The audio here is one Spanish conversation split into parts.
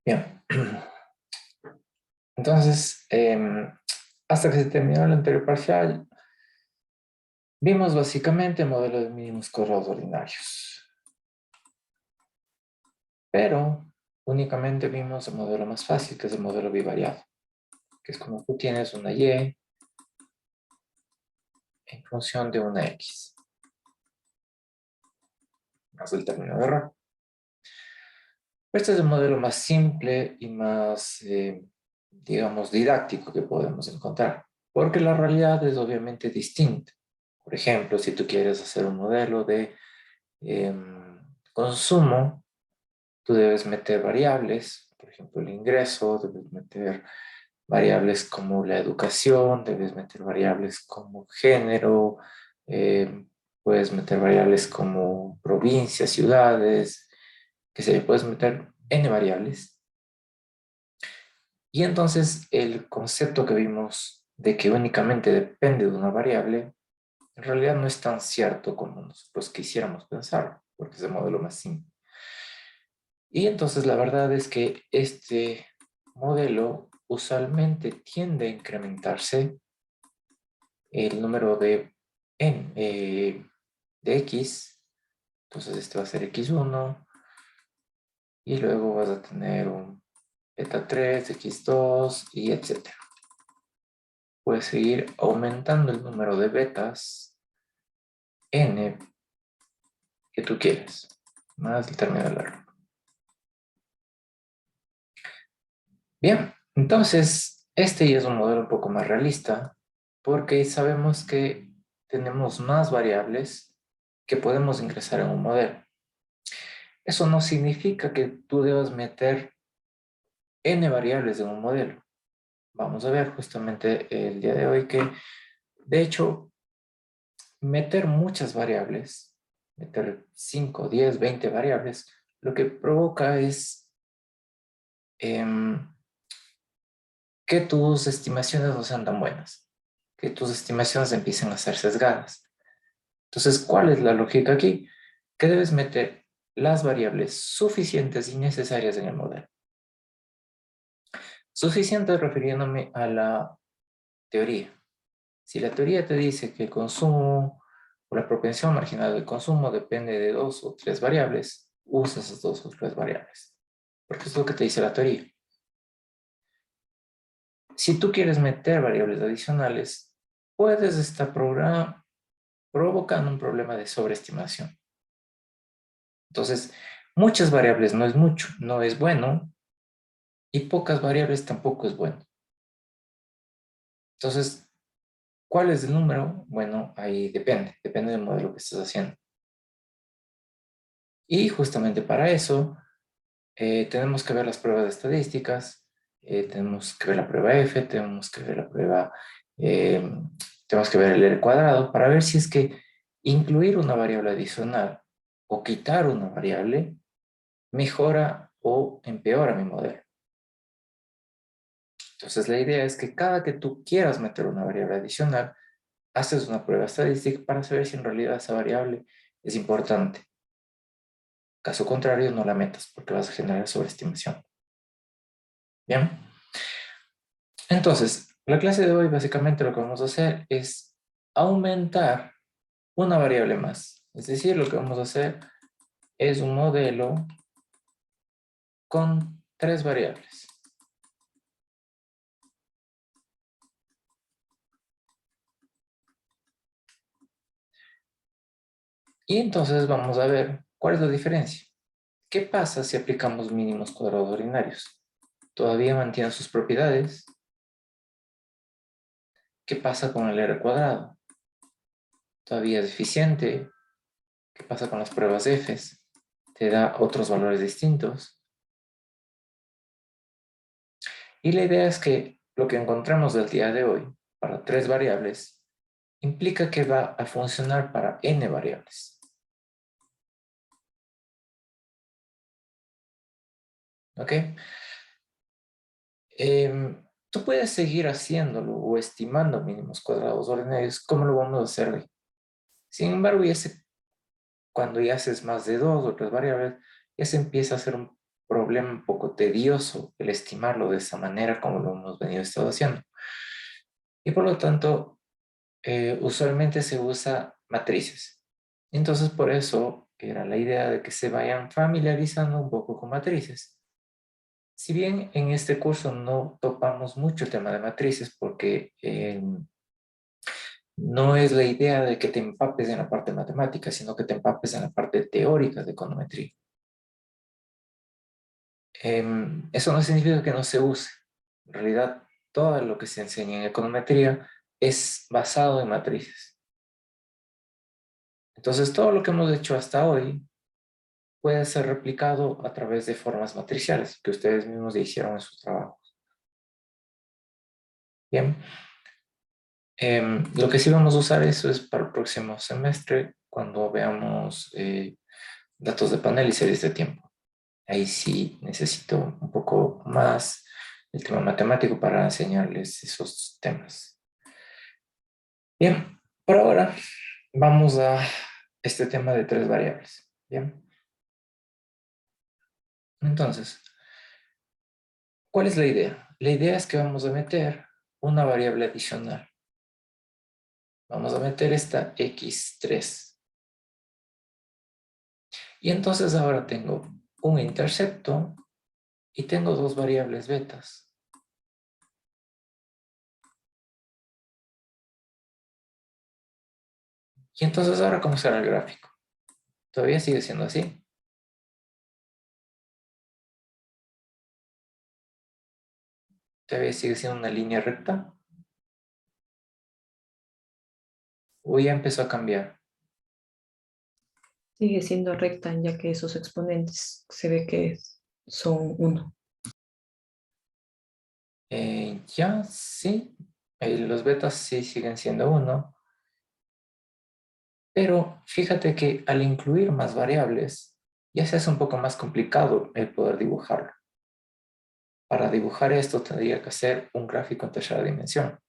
Bien. Entonces, hasta que se terminó el anterior parcial, vimos básicamente el modelo de mínimos cuadrados ordinarios. Pero únicamente vimos el modelo más fácil, que es el modelo bivariado, que es como tú tienes una y en función de una x, más el término de error. Este es el modelo más simple y más, digamos, didáctico que podemos encontrar, porque la realidad es obviamente distinta. Por ejemplo, si tú quieres hacer un modelo de consumo, tú debes meter variables, por ejemplo, el ingreso, debes meter variables como la educación, debes meter variables como género, eh, puedes meter variables como provincias, ciudades, que se puedes meter n variables. Y entonces el concepto que vimos de que únicamente depende de una variable, en realidad no es tan cierto como nosotros quisiéramos pensar, porque es el modelo más simple. Y entonces la verdad es que este modelo usualmente tiende a incrementarse el número de x. Entonces este va a ser x1 y luego vas a tener un beta 3, x2 y etcétera. Puedes seguir aumentando el número de betas n que tú quieres, más el término del error. Bien, entonces este ya es un modelo un poco más realista porque sabemos que tenemos más variables que podemos ingresar en un modelo. Eso no significa que tú debas meter n variables en un modelo. Vamos a ver justamente el día de hoy que, de hecho, meter muchas variables, meter 5, 10, 20 variables, lo que provoca es que tus estimaciones no sean tan buenas, que tus estimaciones empiecen a ser sesgadas. Entonces, ¿cuál es la lógica aquí? Que debes meter las variables suficientes y necesarias en el modelo. Suficiente refiriéndome a la teoría. Si la teoría te dice que el consumo o la propensión marginal del consumo depende de 2 o 3 variables, usa esas 2 o 3 variables, porque es lo que te dice la teoría. Si tú quieres meter variables adicionales, puedes estar provocando un problema de sobreestimación. Entonces, muchas variables no es mucho, no es bueno, y pocas variables tampoco es bueno. Entonces, ¿cuál es el número? Bueno, ahí depende del modelo que estés haciendo. Y justamente para eso, tenemos que ver las pruebas de estadísticas, tenemos que ver la prueba F, tenemos que ver la prueba, tenemos que ver el R cuadrado, para ver si es que incluir una variable adicional o quitar una variable mejora o empeora mi modelo. Entonces la idea es que cada que tú quieras meter una variable adicional, haces una prueba estadística para saber si en realidad esa variable es importante. Caso contrario, no la metas porque vas a generar sobreestimación. Bien. Entonces, la clase de hoy básicamente lo que vamos a hacer es aumentar una variable más. Es decir, lo que vamos a hacer es un modelo con 3 variables. Y entonces vamos a ver cuál es la diferencia. ¿Qué pasa si aplicamos mínimos cuadrados ordinarios? ¿Todavía mantiene sus propiedades? ¿Qué pasa con el R cuadrado? ¿Todavía es eficiente? ¿Qué pasa con las pruebas F? ¿Te da otros valores distintos? Y la idea es que lo que encontramos del día de hoy para 3 variables implica que va a funcionar para n variables. ¿Ok? Tú puedes seguir haciéndolo o estimando mínimos cuadrados ordinarios como lo vamos a hacer hoy. Sin embargo, cuando ya haces más de 2 o 3 variables, ya se empieza a hacer un problema un poco tedioso el estimarlo de esa manera como lo hemos venido estado haciendo. Y por lo tanto, usualmente se usa matrices. Entonces, por eso era la idea de que se vayan familiarizando un poco con matrices. Si bien en este curso no topamos mucho el tema de matrices porque no es la idea de que te empapes en la parte matemática, sino que te empapes en la parte teórica de econometría. Eso no significa que no se use. En realidad, todo lo que se enseña en econometría es basado en matrices. Entonces, todo lo que hemos hecho hasta hoy puede ser replicado a través de formas matriciales que ustedes mismos ya hicieron en sus trabajos. Bien. Lo que sí vamos a usar eso es para el próximo semestre, cuando veamos datos de panel y series de tiempo. Ahí sí necesito un poco más el tema matemático para enseñarles esos temas. Bien, por ahora vamos a este tema de tres variables. Bien. Entonces, ¿cuál es la idea? La idea es que vamos a meter una variable adicional. Vamos a meter esta x3. Y entonces ahora tengo un intercepto y tengo dos variables betas. Y entonces ahora, ¿cómo será el gráfico? Todavía sigue siendo así. Todavía sigue siendo una línea recta. O ya empezó a cambiar. Sigue siendo recta, ya que esos exponentes se ve que son 1. Ya, sí. Los betas sí siguen siendo 1. Pero fíjate que al incluir más variables, ya se hace un poco más complicado el poder dibujarlo. Para dibujar esto tendría que hacer un gráfico en tercera dimensión.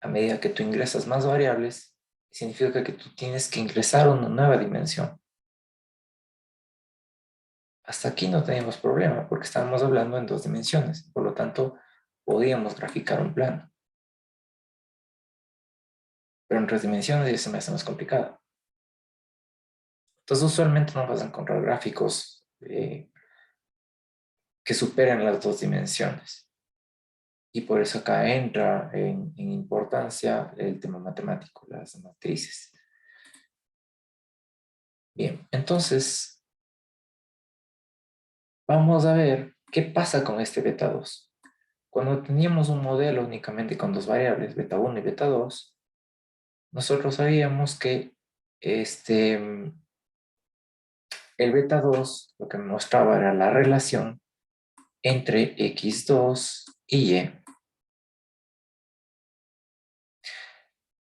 A medida que tú ingresas más variables, significa que tú tienes que ingresar una nueva dimensión. Hasta aquí no teníamos problema porque estábamos hablando en dos dimensiones. Por lo tanto, podíamos graficar un plano. Pero en tres dimensiones ya se me hace más complicado. Entonces, usualmente no vas a encontrar gráficos que superen las dos dimensiones. Y por eso acá entra en importancia el tema matemático, las matrices. Bien, entonces vamos a ver qué pasa con este beta 2. Cuando teníamos un modelo únicamente con dos variables, beta 1 y beta 2, nosotros sabíamos que el beta 2 lo que me mostraba era la relación entre x2 y y.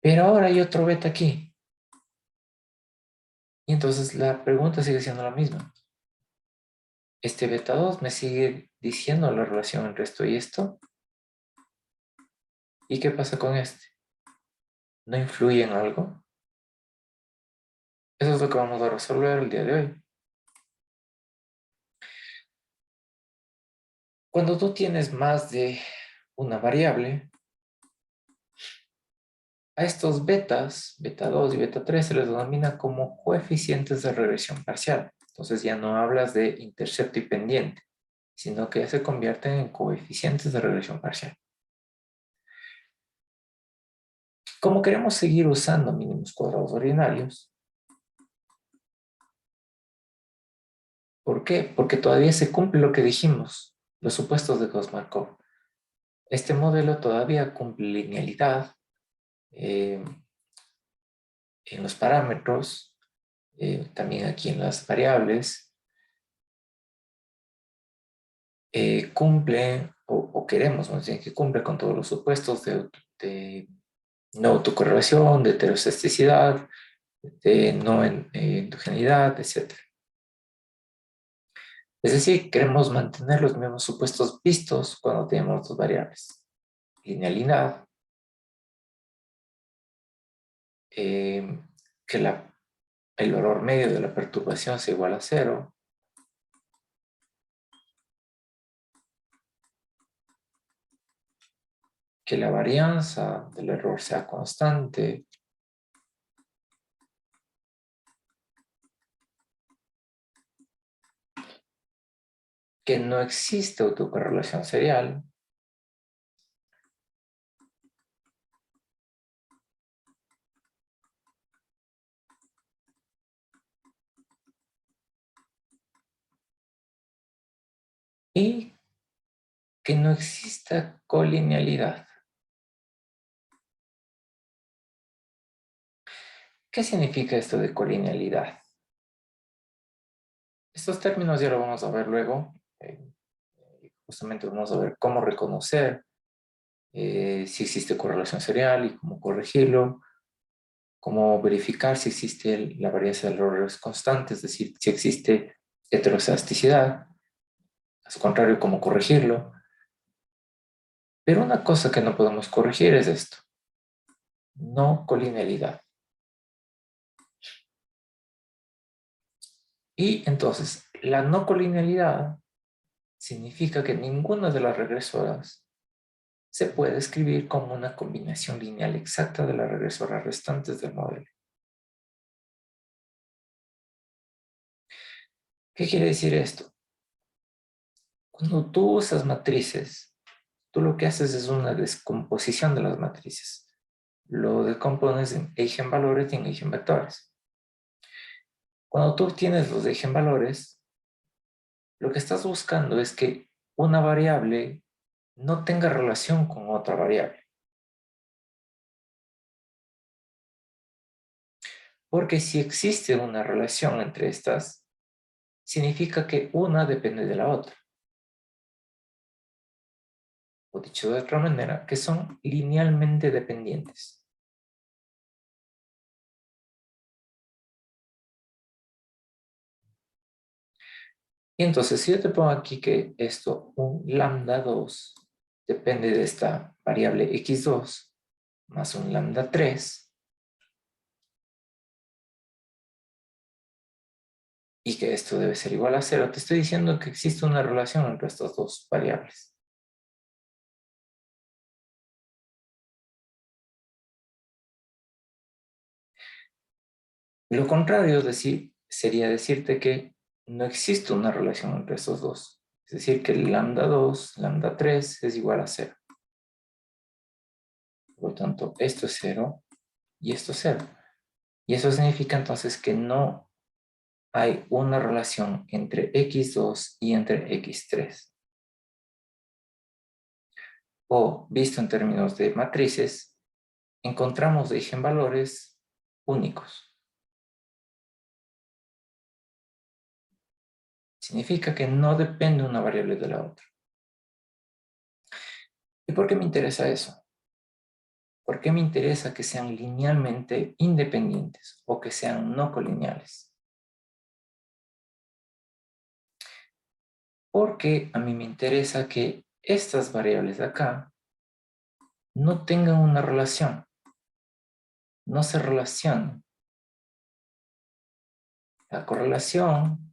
Pero ahora hay otro beta aquí. Y entonces la pregunta sigue siendo la misma. Este beta 2 me sigue diciendo la relación entre esto y esto. ¿Y qué pasa con este? ¿No influye en algo? Eso es lo que vamos a resolver el día de hoy. Cuando tú tienes más de una variable, a estos betas, beta 2 y beta 3, se les denomina como coeficientes de regresión parcial. Entonces ya no hablas de intercepto y pendiente, sino que ya se convierten en coeficientes de regresión parcial. Como queremos seguir usando mínimos cuadrados ordinarios, ¿por qué? Porque todavía se cumple lo que dijimos, los supuestos de Gauss-Markov. Este modelo todavía cumple linealidad en los parámetros, también aquí en las variables, cumple, o queremos más bien que cumple con todos los supuestos de no autocorrelación, de heteroscesticidad, de no endogeneidad, etc. Es decir, queremos mantener los mismos supuestos vistos cuando tenemos dos variables. Linealidad, que el valor medio de la perturbación sea igual a 0, que la varianza del error sea constante, que no existe autocorrelación serial, y que no exista colinealidad. ¿Qué significa esto de colinealidad? Estos términos ya lo vamos a ver luego. Justamente vamos a ver cómo reconocer si existe correlación serial y cómo corregirlo, cómo verificar si existe la varianza de errores constante, es decir, si existe heterocedasticidad, al contrario, cómo corregirlo. Pero una cosa que no podemos corregir es esto, no colinealidad. Y entonces, la no colinealidad significa que ninguna de las regresoras se puede escribir como una combinación lineal exacta de las regresoras restantes del modelo. ¿Qué quiere decir esto? Cuando tú usas matrices, tú lo que haces es una descomposición de las matrices. Lo decompones en eigenvalores y en eigenvectores. Cuando tú obtienes los eigenvalores, lo que estás buscando es que una variable no tenga relación con otra variable. Porque si existe una relación entre estas, significa que una depende de la otra. O dicho de otra manera, que son linealmente dependientes. Y entonces, si yo te pongo aquí que esto, un lambda 2, depende de esta variable x2, más un lambda 3, y que esto debe ser igual a 0, te estoy diciendo que existe una relación entre estas dos variables. Lo contrario sería decirte que no existe una relación entre estos dos. Es decir, que lambda 2, lambda 3 es igual a 0. Por lo tanto, esto es 0 y esto es 0. Y eso significa entonces que no hay una relación entre x2 y entre x3. O, visto en términos de matrices, encontramos eigenvalores únicos. Significa que no depende una variable de la otra. ¿Y por qué me interesa eso? ¿Por qué me interesa que sean linealmente independientes o que sean no colineales? Porque a mí me interesa que estas variables de acá no tengan una relación, no se relacionen. La correlación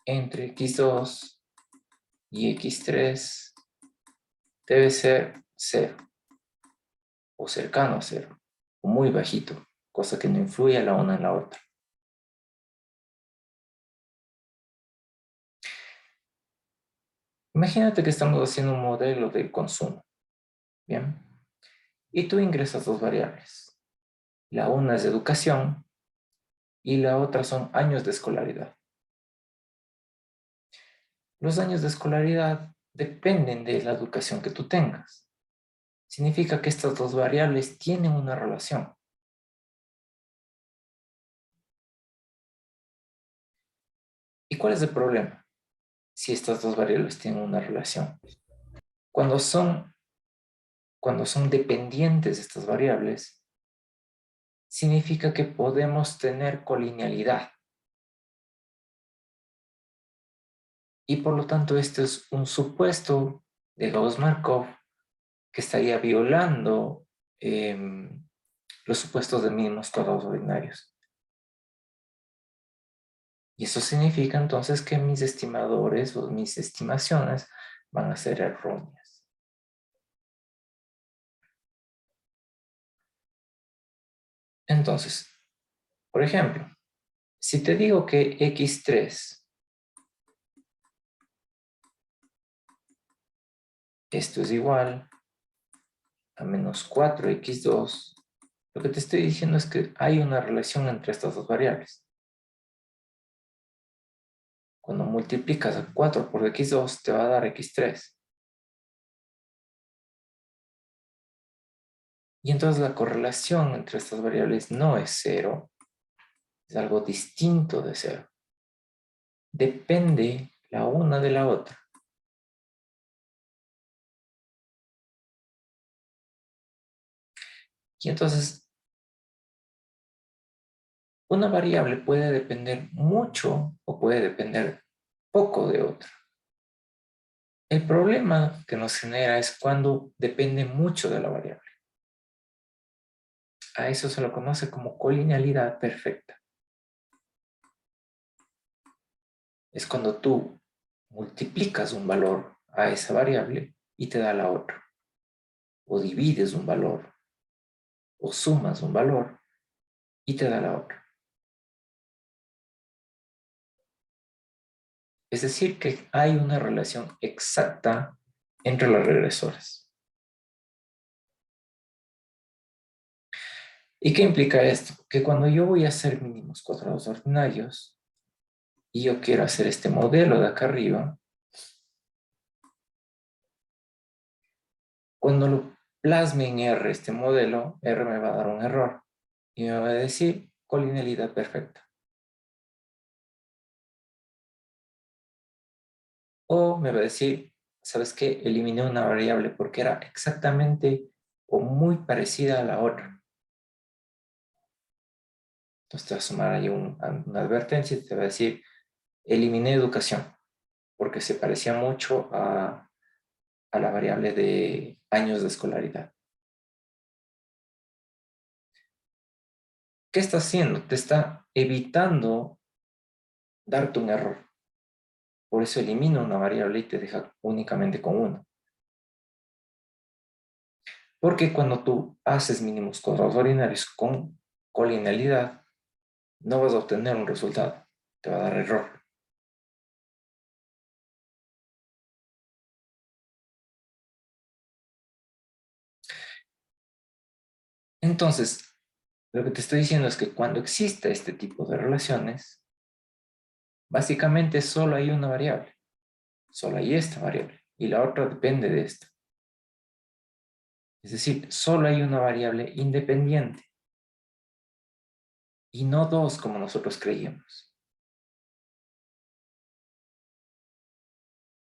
entre x2 y x3 debe ser 0 o cercano a 0 o muy bajito, cosa que no influya la una en la otra. Imagínate que estamos haciendo un modelo de consumo, ¿bien? Y tú ingresas dos variables. La una es educación y la otra son años de escolaridad. Los años de escolaridad dependen de la educación que tú tengas. Significa que estas dos variables tienen una relación. ¿Y cuál es el problema? Si estas dos variables tienen una relación. Cuando son, cuando son dependientes de estas variables, significa que podemos tener colinealidad. Y por lo tanto, este es un supuesto de Gauss-Markov que estaría violando los supuestos de mínimos cuadrados ordinarios. Y eso significa entonces que mis estimadores o mis estimaciones van a ser erróneas. Entonces, por ejemplo, si te digo que x3, esto es igual a menos 4x2, lo que te estoy diciendo es que hay una relación entre estas dos variables. Cuando multiplicas a 4 por x2, te va a dar x3. Y entonces la correlación entre estas variables no es cero, es algo distinto de cero. Depende la una de la otra. Y entonces, una variable puede depender mucho o puede depender poco de otra. El problema que nos genera es cuando depende mucho de la variable. A eso se lo conoce como colinealidad perfecta. Es cuando tú multiplicas un valor a esa variable y te da la otra. O divides un valor o sumas un valor y te da la otra. Es decir, que hay una relación exacta entre las regresoras. ¿Y qué implica esto? Que cuando yo voy a hacer mínimos cuadrados ordinarios y yo quiero hacer este modelo de acá arriba, cuando lo plasme en R este modelo, R me va a dar un error y me va a decir colinealidad perfecta. O me va a decir, ¿sabes qué? Eliminé una variable porque era exactamente o muy parecida a la otra. Entonces te va a sumar ahí una advertencia y te va a decir, eliminé educación porque se parecía mucho a la variable de años de escolaridad. ¿Qué está haciendo? Te está evitando darte un error. Por eso elimina una variable y te deja únicamente con una. Porque cuando tú haces mínimos cuadrados ordinarios con colinealidad, no vas a obtener un resultado. Te va a dar error. Entonces, lo que te estoy diciendo es que cuando existe este tipo de relaciones, básicamente solo hay una variable. Solo hay esta variable. Y la otra depende de esta. Es decir, solo hay una variable independiente. Y no dos como nosotros creíamos.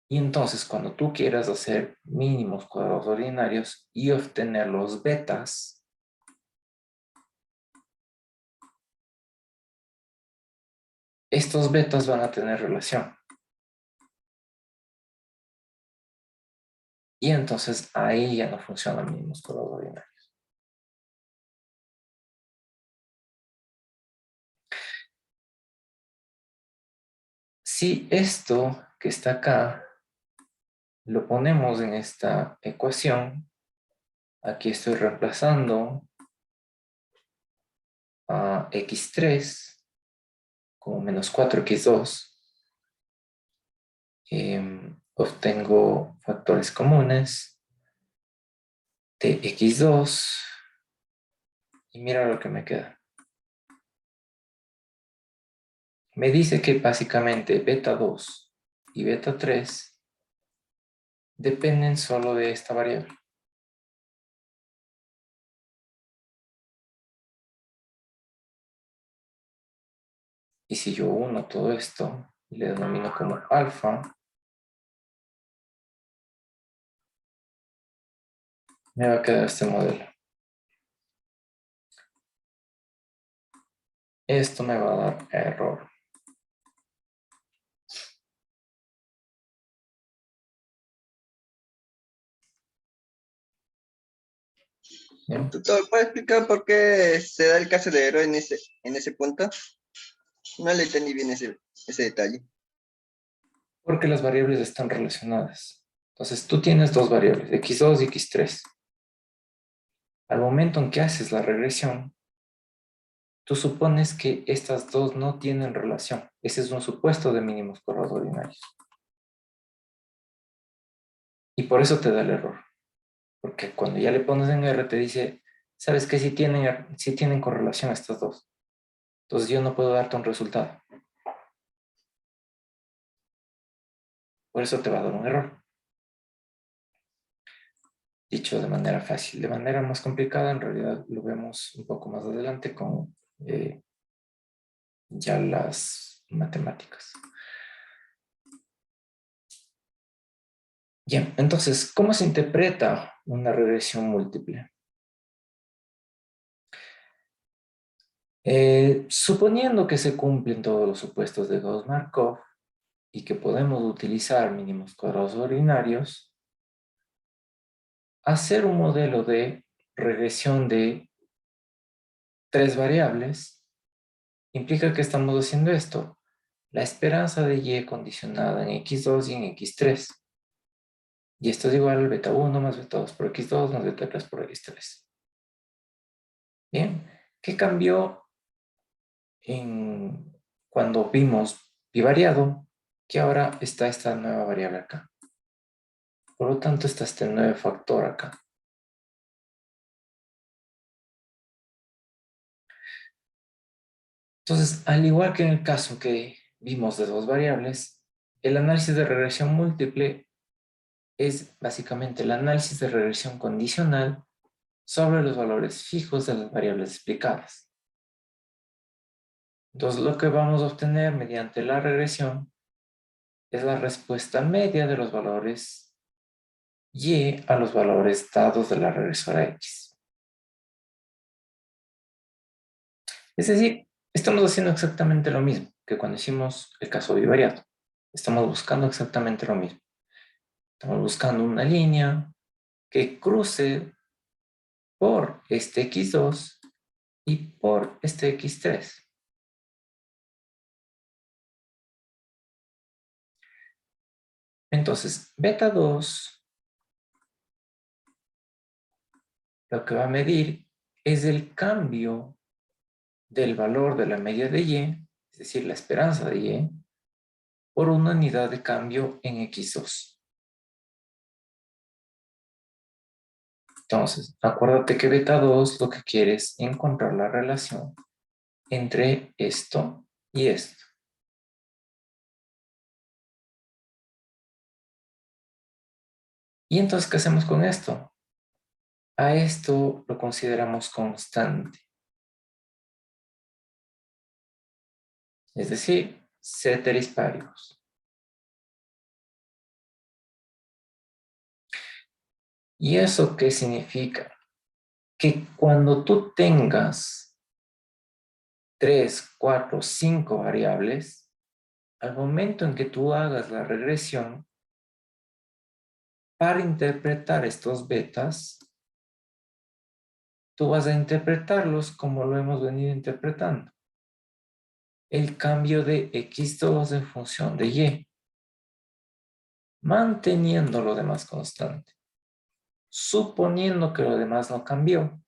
Y entonces, cuando tú quieras hacer mínimos cuadrados ordinarios y obtener los betas, estos betas van a tener relación. Y entonces ahí ya no funcionan mínimos cuadrados ordinarios. Si esto que está acá lo ponemos en esta ecuación, aquí estoy reemplazando a x3 como menos 4x2. Obtengo factores comunes de x2 y mira lo que me queda. Me dice que básicamente beta 2 y beta 3 dependen solo de esta variable. Y si yo uno todo esto y le denomino como alfa, me va a quedar este modelo. Esto me va a dar error. ¿Bien? Tutor, ¿puede explicar por qué se da el caso de error en ese punto? No le entendí bien ese detalle. Porque las variables están relacionadas. Entonces tú tienes dos variables, x2 y x3. Al momento en que haces la regresión, tú supones que estas dos no tienen relación. Ese es un supuesto de mínimos corredordinarios. Y por eso te da el error. Porque cuando ya le pones en R te dice, ¿sabes qué? Si tienen correlación estas dos. Entonces yo no puedo darte un resultado. Por eso te va a dar un error. Dicho de manera fácil. De manera más complicada, en realidad lo vemos un poco más adelante con ya las matemáticas. Bien, entonces, ¿cómo se interpreta una regresión múltiple? Suponiendo que se cumplen todos los supuestos de Gauss-Markov y que podemos utilizar mínimos cuadrados ordinarios, hacer un modelo de regresión de tres variables implica que estamos haciendo esto. La esperanza de y condicionada en x2 y en x3. Y esto es igual al beta 1 más beta 2 por x2 más beta 3 por x3. Bien, ¿qué cambió cuando vimos bivariado? Que ahora está esta nueva variable acá. Por lo tanto, está este nuevo factor acá. Entonces, al igual que en el caso que vimos de dos variables, el análisis de regresión múltiple es básicamente el análisis de regresión condicional sobre los valores fijos de las variables explicadas. Entonces, lo que vamos a obtener mediante la regresión es la respuesta media de los valores y a los valores dados de la regresora x. Es decir, estamos haciendo exactamente lo mismo que cuando hicimos el caso bivariado. Estamos buscando exactamente lo mismo. Estamos buscando una línea que cruce por este x2 y por este x3. Entonces, beta 2 lo que va a medir es el cambio del valor de la media de y, es decir, la esperanza de y, por una unidad de cambio en x2. Entonces, acuérdate que beta 2 lo que quiere es encontrar la relación entre esto y esto. ¿Y entonces qué hacemos con esto? A esto lo consideramos constante. Es decir, ceteris paribus. ¿Y eso qué significa? Que cuando tú tengas 3, 4, 5 variables, al momento en que tú hagas la regresión, para interpretar estos betas, tú vas a interpretarlos como lo hemos venido interpretando. El cambio de x2 en función de y, manteniendo lo demás constante, suponiendo que lo demás no cambió.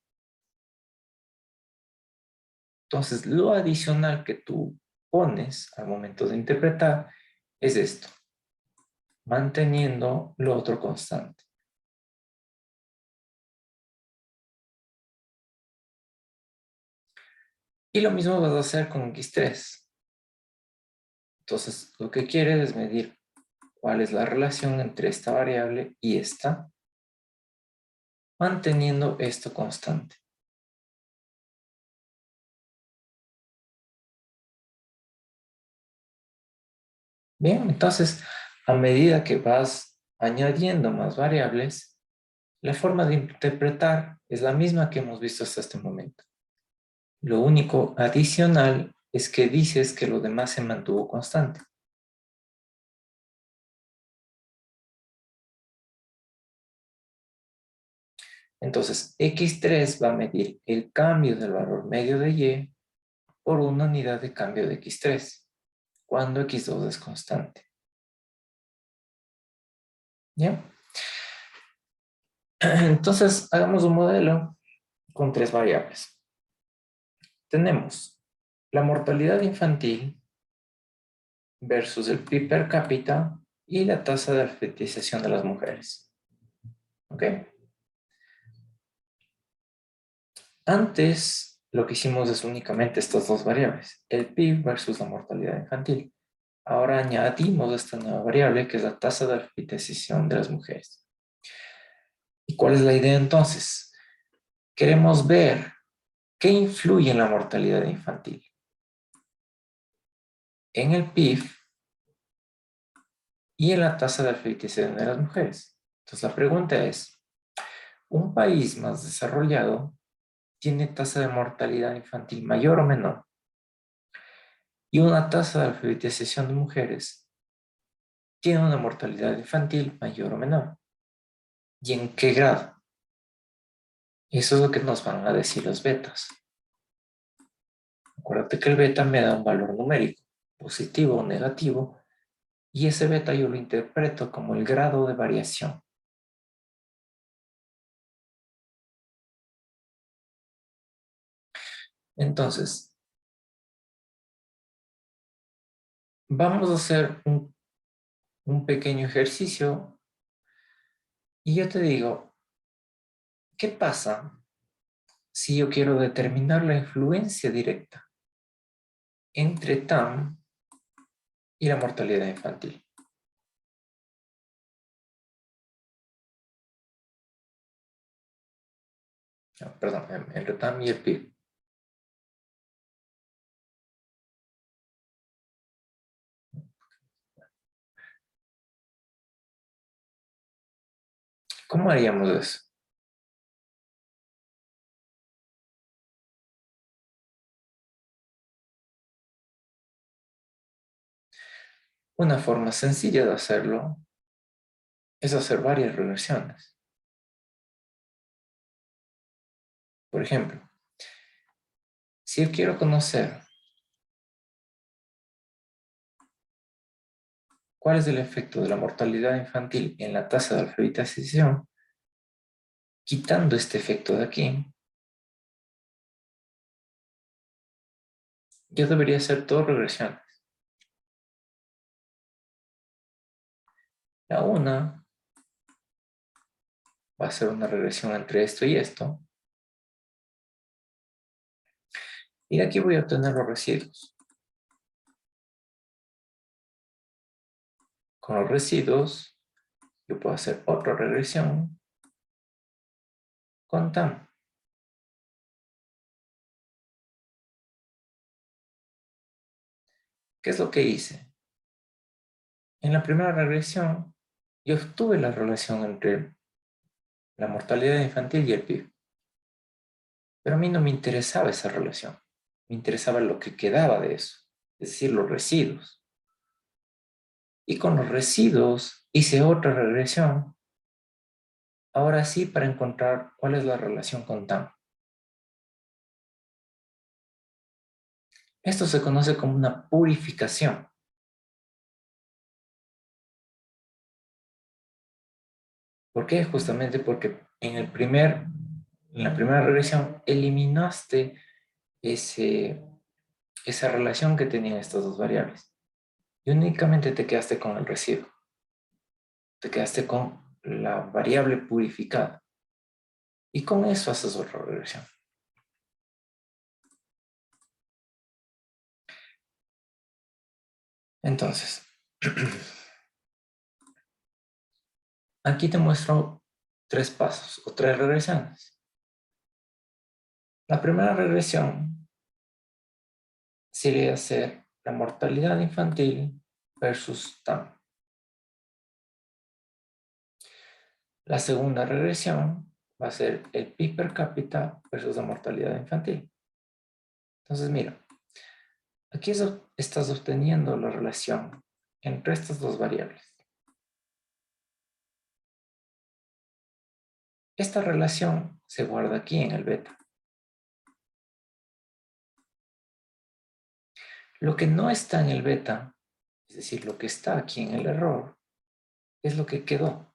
Entonces, lo adicional que tú pones al momento de interpretar es esto, manteniendo lo otro constante. Y lo mismo vas a hacer con x3. Entonces, lo que quieres es medir cuál es la relación entre esta variable y esta, manteniendo esto constante. Bien, entonces, a medida que vas añadiendo más variables, la forma de interpretar es la misma que hemos visto hasta este momento. Lo único adicional es que dices que lo demás se mantuvo constante. Entonces, x3 va a medir el cambio del valor medio de y por una unidad de cambio de x3, cuando x2 es constante. ¿Ya? Entonces, hagamos un modelo con 3 variables. Tenemos la mortalidad infantil versus el PIB per cápita y la tasa de alfabetización de las mujeres. ¿Ok? Antes, lo que hicimos es únicamente estas dos variables, el PIB versus la mortalidad infantil. Ahora añadimos esta nueva variable que es la tasa de alfabetización de las mujeres. ¿Y cuál es la idea entonces? Queremos ver qué influye en la mortalidad infantil. En el PIB y en la tasa de alfabetización de las mujeres. Entonces la pregunta es, ¿un país más desarrollado tiene tasa de mortalidad infantil mayor o menor? Y una tasa de alfabetización de mujeres tiene una mortalidad infantil mayor o menor. ¿Y en qué grado? Eso es lo que nos van a decir los betas. Acuérdate que el beta me da un valor numérico, positivo o negativo, y ese beta yo lo interpreto como el grado de variación. Entonces, vamos a hacer un pequeño ejercicio y yo te digo, ¿qué pasa si yo quiero determinar la influencia directa entre TAM y la mortalidad infantil? No, perdón, entre TAM y el PIB. ¿Cómo haríamos eso? Una forma sencilla de hacerlo es hacer varias regresiones. Por ejemplo, si yo quiero conocer cuál es el efecto de la mortalidad infantil en la tasa de alfabetización, quitando este efecto de aquí, yo debería hacer dos regresiones. La una va a ser una regresión entre esto y esto, y de aquí voy a obtener los residuos. Con los residuos, yo puedo hacer otra regresión con TAM. ¿Qué es lo que hice? En la primera regresión, yo obtuve la relación entre la mortalidad infantil y el PIB. Pero a mí no me interesaba esa relación. Me interesaba lo que quedaba de eso, es decir, los residuos. Y con los residuos hice otra regresión, ahora sí para encontrar cuál es la relación con TAM. Esto se conoce como una purificación. ¿Por qué? Justamente porque en la primera regresión eliminaste esa relación que tenían estas dos variables. Y únicamente te quedaste con el residuo. Te quedaste con la variable purificada. Y con eso haces otra regresión. Entonces, aquí te muestro 3 pasos o 3 regresiones. La primera regresión sería hacer la mortalidad infantil versus TAM. La segunda regresión va a ser el PIB per cápita versus la mortalidad infantil. Entonces, mira, aquí estás obteniendo la relación entre estas dos variables. Esta relación se guarda aquí en el beta. Lo que no está en el beta, es decir, lo que está aquí en el error, es lo que quedó.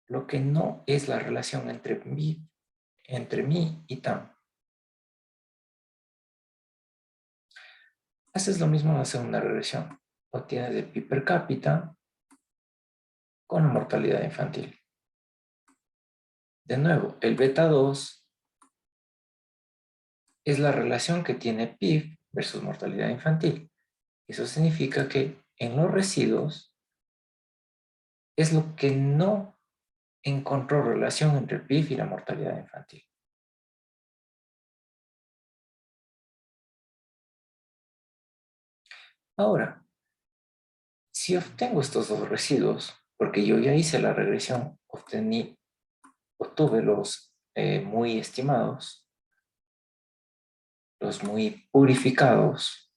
Lo que no es la relación entre mí y Tam. Haces lo mismo en la segunda regresión. Obtienes el pi per cápita con la mortalidad infantil. De nuevo, el beta 2 es la relación que tiene PIB versus mortalidad infantil. Eso significa que en los residuos es lo que no encontró relación entre el PIB y la mortalidad infantil. Ahora, si obtengo estos dos residuos, porque yo ya hice la regresión, obtuve los muy estimados, los muy purificados.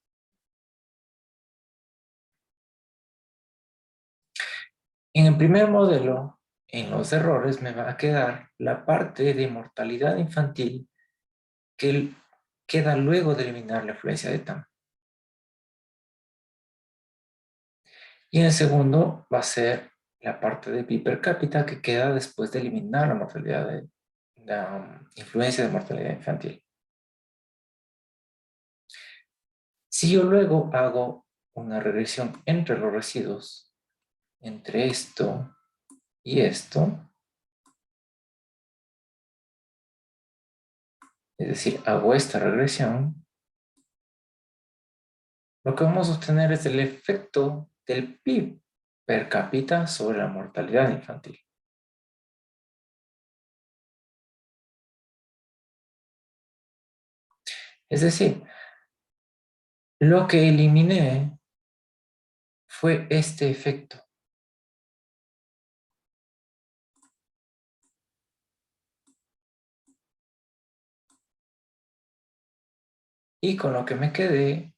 En el primer modelo, en los errores, me va a quedar la parte de mortalidad infantil que queda luego de eliminar la influencia de TAM. Y en el segundo va a ser la parte de pi per cápita que queda después de eliminar la mortalidad la influencia de mortalidad infantil. Si yo luego hago una regresión entre los residuos, entre esto y esto, es decir, hago esta regresión, lo que vamos a obtener es el efecto del PIB per cápita sobre la mortalidad infantil. Es decir, lo que eliminé fue este efecto. Y con lo que me quedé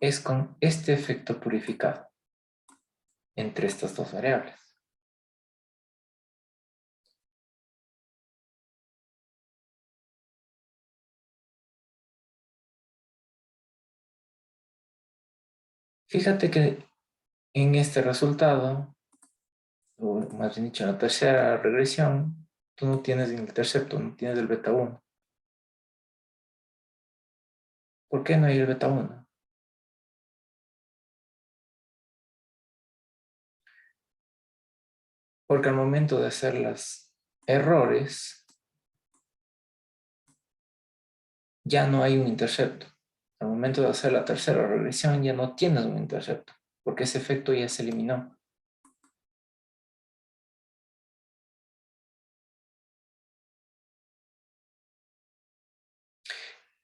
es con este efecto purificado entre estas dos variables. Fíjate que en este resultado, o más bien dicho, en la tercera regresión, tú no tienes el intercepto, no tienes el beta 1. ¿Por qué no hay el beta 1? Porque al momento de hacer los errores, ya no hay un intercepto. Al momento de hacer la tercera regresión, ya no tienes un intercepto, porque ese efecto ya se eliminó.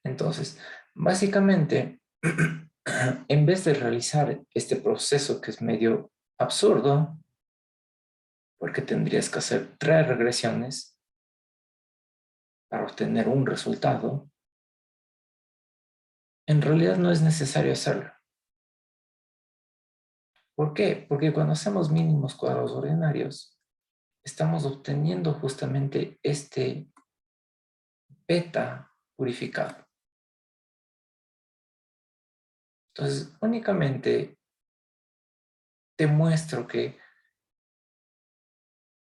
Entonces, básicamente, en vez de realizar este proceso que es medio absurdo, porque tendrías que hacer 3 regresiones para obtener un resultado, en realidad no es necesario hacerlo. ¿Por qué? Porque cuando hacemos mínimos cuadrados ordinarios, estamos obteniendo justamente este beta purificado. Entonces, únicamente te muestro que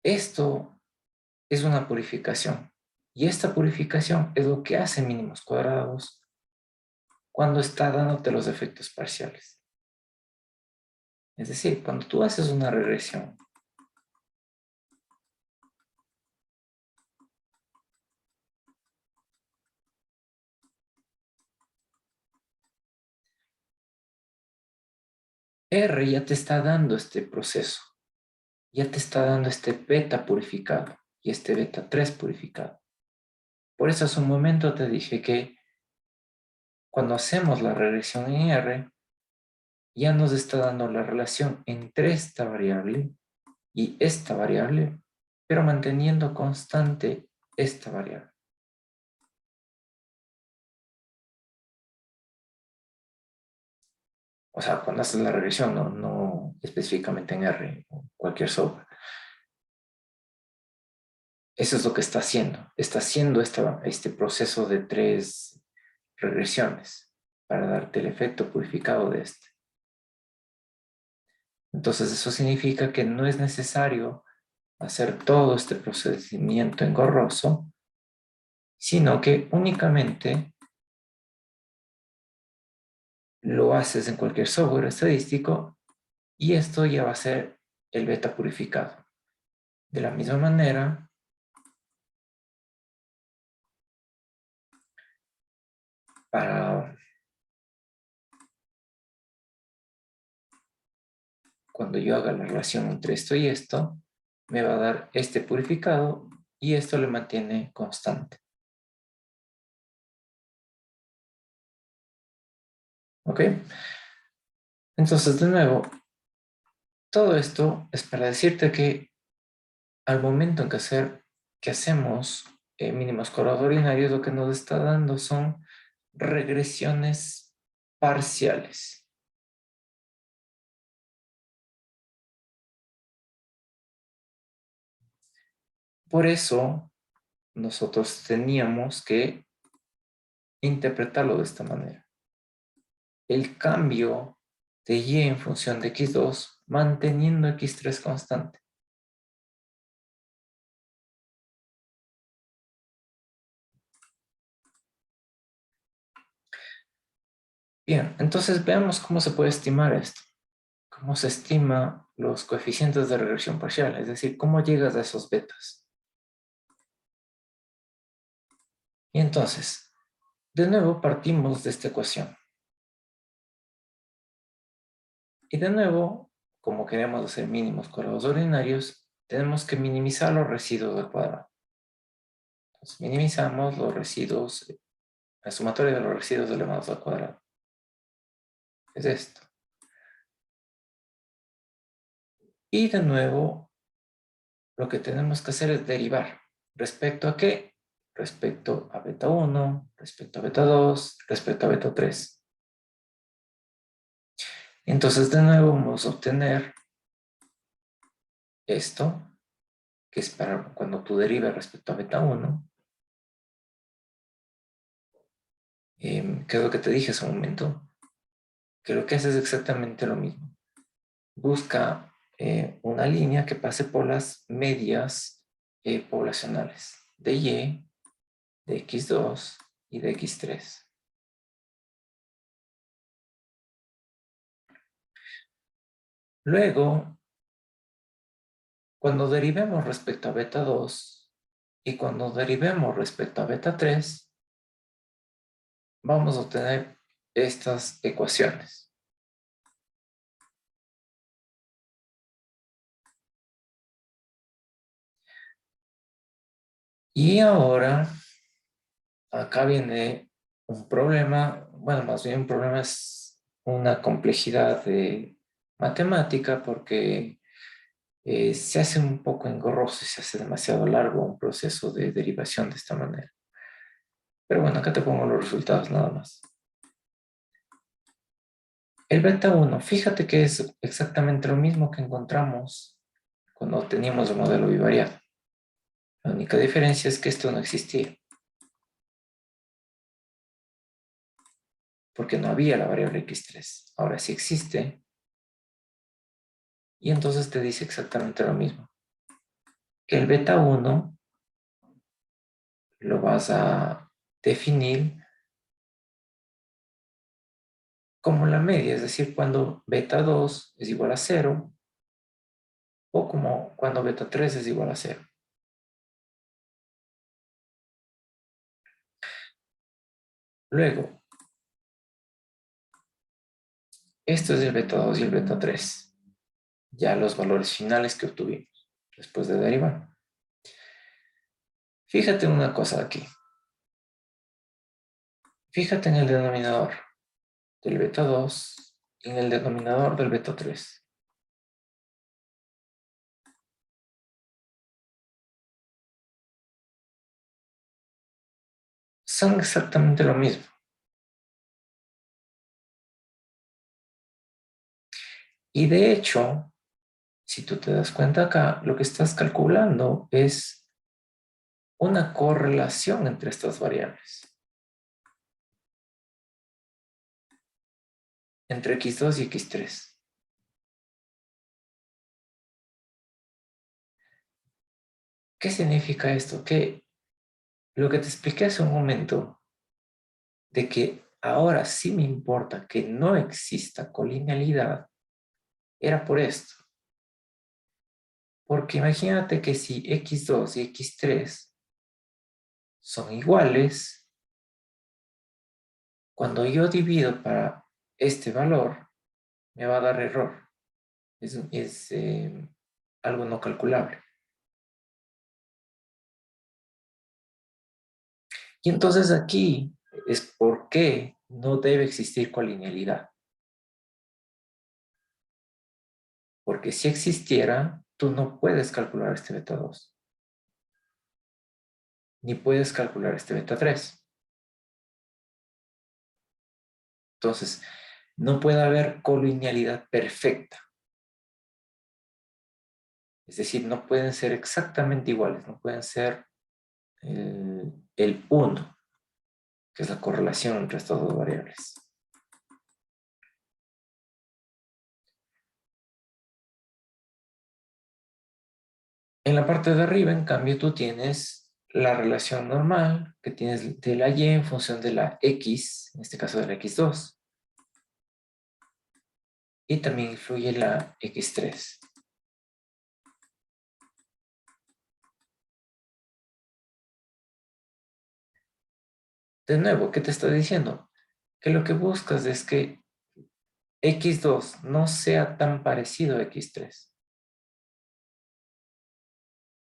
esto es una purificación. Y esta purificación es lo que hace mínimos cuadrados cuando está dándote los efectos parciales. Es decir, cuando tú haces una regresión, R ya te está dando este proceso, ya te está dando este beta purificado y este beta 3 purificado. Por eso hace un momento te dije que cuando hacemos la regresión en R, ya nos está dando la relación entre esta variable y esta variable, pero manteniendo constante esta variable. O sea, cuando haces la regresión, no específicamente en R, o cualquier software. Eso es lo que está haciendo. Está haciendo este proceso de 3 regresiones. para darte el efecto purificado de este. Entonces eso significa que no es necesario hacer todo este procedimiento engorroso, sino que únicamente lo haces en cualquier software estadístico y esto ya va a ser el beta purificado. De la misma manera, para cuando yo haga la relación entre esto y esto, me va a dar este purificado y esto le mantiene constante. ¿Ok? Entonces, de nuevo, todo esto es para decirte que al momento en que hacemos mínimos cuadrados ordinarios, lo que nos está dando son regresiones parciales. Por eso, nosotros teníamos que interpretarlo de esta manera. El cambio de y en función de x2 manteniendo x3 constante. Bien, entonces veamos cómo se puede estimar esto. Cómo se estima los coeficientes de regresión parcial, es decir, cómo llegas a esos betas. Y entonces, de nuevo partimos de esta ecuación. Y de nuevo, como queremos hacer mínimos cuadrados ordinarios, tenemos que minimizar los residuos al cuadrado. Entonces, minimizamos los residuos, la sumatoria de los residuos elevados al cuadrado. Es esto. Y de nuevo, lo que tenemos que hacer es derivar. ¿Respecto a qué? Respecto a beta 1, respecto a beta 2, respecto a beta 3. Entonces, de nuevo, vamos a obtener esto, que es para cuando tú derivas respecto a beta 1. ¿Qué es lo que te dije hace un momento? Que lo que hace es exactamente lo mismo. Busca una línea que pase por las medias poblacionales de Y, de X2 y de X3. Luego, cuando derivemos respecto a beta 2 y cuando derivemos respecto a beta 3, vamos a obtener estas ecuaciones. Y ahora, acá viene un problema, bueno, más bien un problema es una complejidad matemática porque se hace un poco engorroso y se hace demasiado largo un proceso de derivación de esta manera. Pero bueno, acá te pongo los resultados nada más. El beta 1, fíjate que es exactamente lo mismo que encontramos cuando teníamos el modelo bivariado. La única diferencia es que esto no existía. Porque no había la variable x3. Ahora sí existe. Y entonces te dice exactamente lo mismo. Que el beta 1 lo vas a definir como la media, es decir, cuando beta 2 es igual a 0 o como cuando beta 3 es igual a 0. Luego, esto es el beta 2 y el beta 3. Ya los valores finales que obtuvimos después de derivar. Fíjate una cosa aquí. Fíjate en el denominador del beta 2 y en el denominador del beta 3. Son exactamente lo mismo. Y de hecho, si tú te das cuenta acá, lo que estás calculando es una correlación entre estas variables. entre x2 y x3. ¿Qué significa esto? Que lo que te expliqué hace un momento, de que ahora sí me importa que no exista colinealidad, era por esto. Porque imagínate que si x2 y x3 son iguales, cuando yo divido para este valor, me va a dar error. Es algo no calculable. Y entonces aquí es por qué no debe existir colinealidad. Porque si existiera, tú no puedes calcular este beta 2, ni puedes calcular este beta 3. Entonces, no puede haber colinealidad perfecta. Es decir, no pueden ser exactamente iguales, no pueden ser el 1, que es la correlación entre estas dos variables. En la parte de arriba, en cambio, tú tienes la relación normal que tienes de la y en función de la x, en este caso de la x2. Y también influye la x3. De nuevo, ¿qué te está diciendo? Que lo que buscas es que x2 no sea tan parecido a x3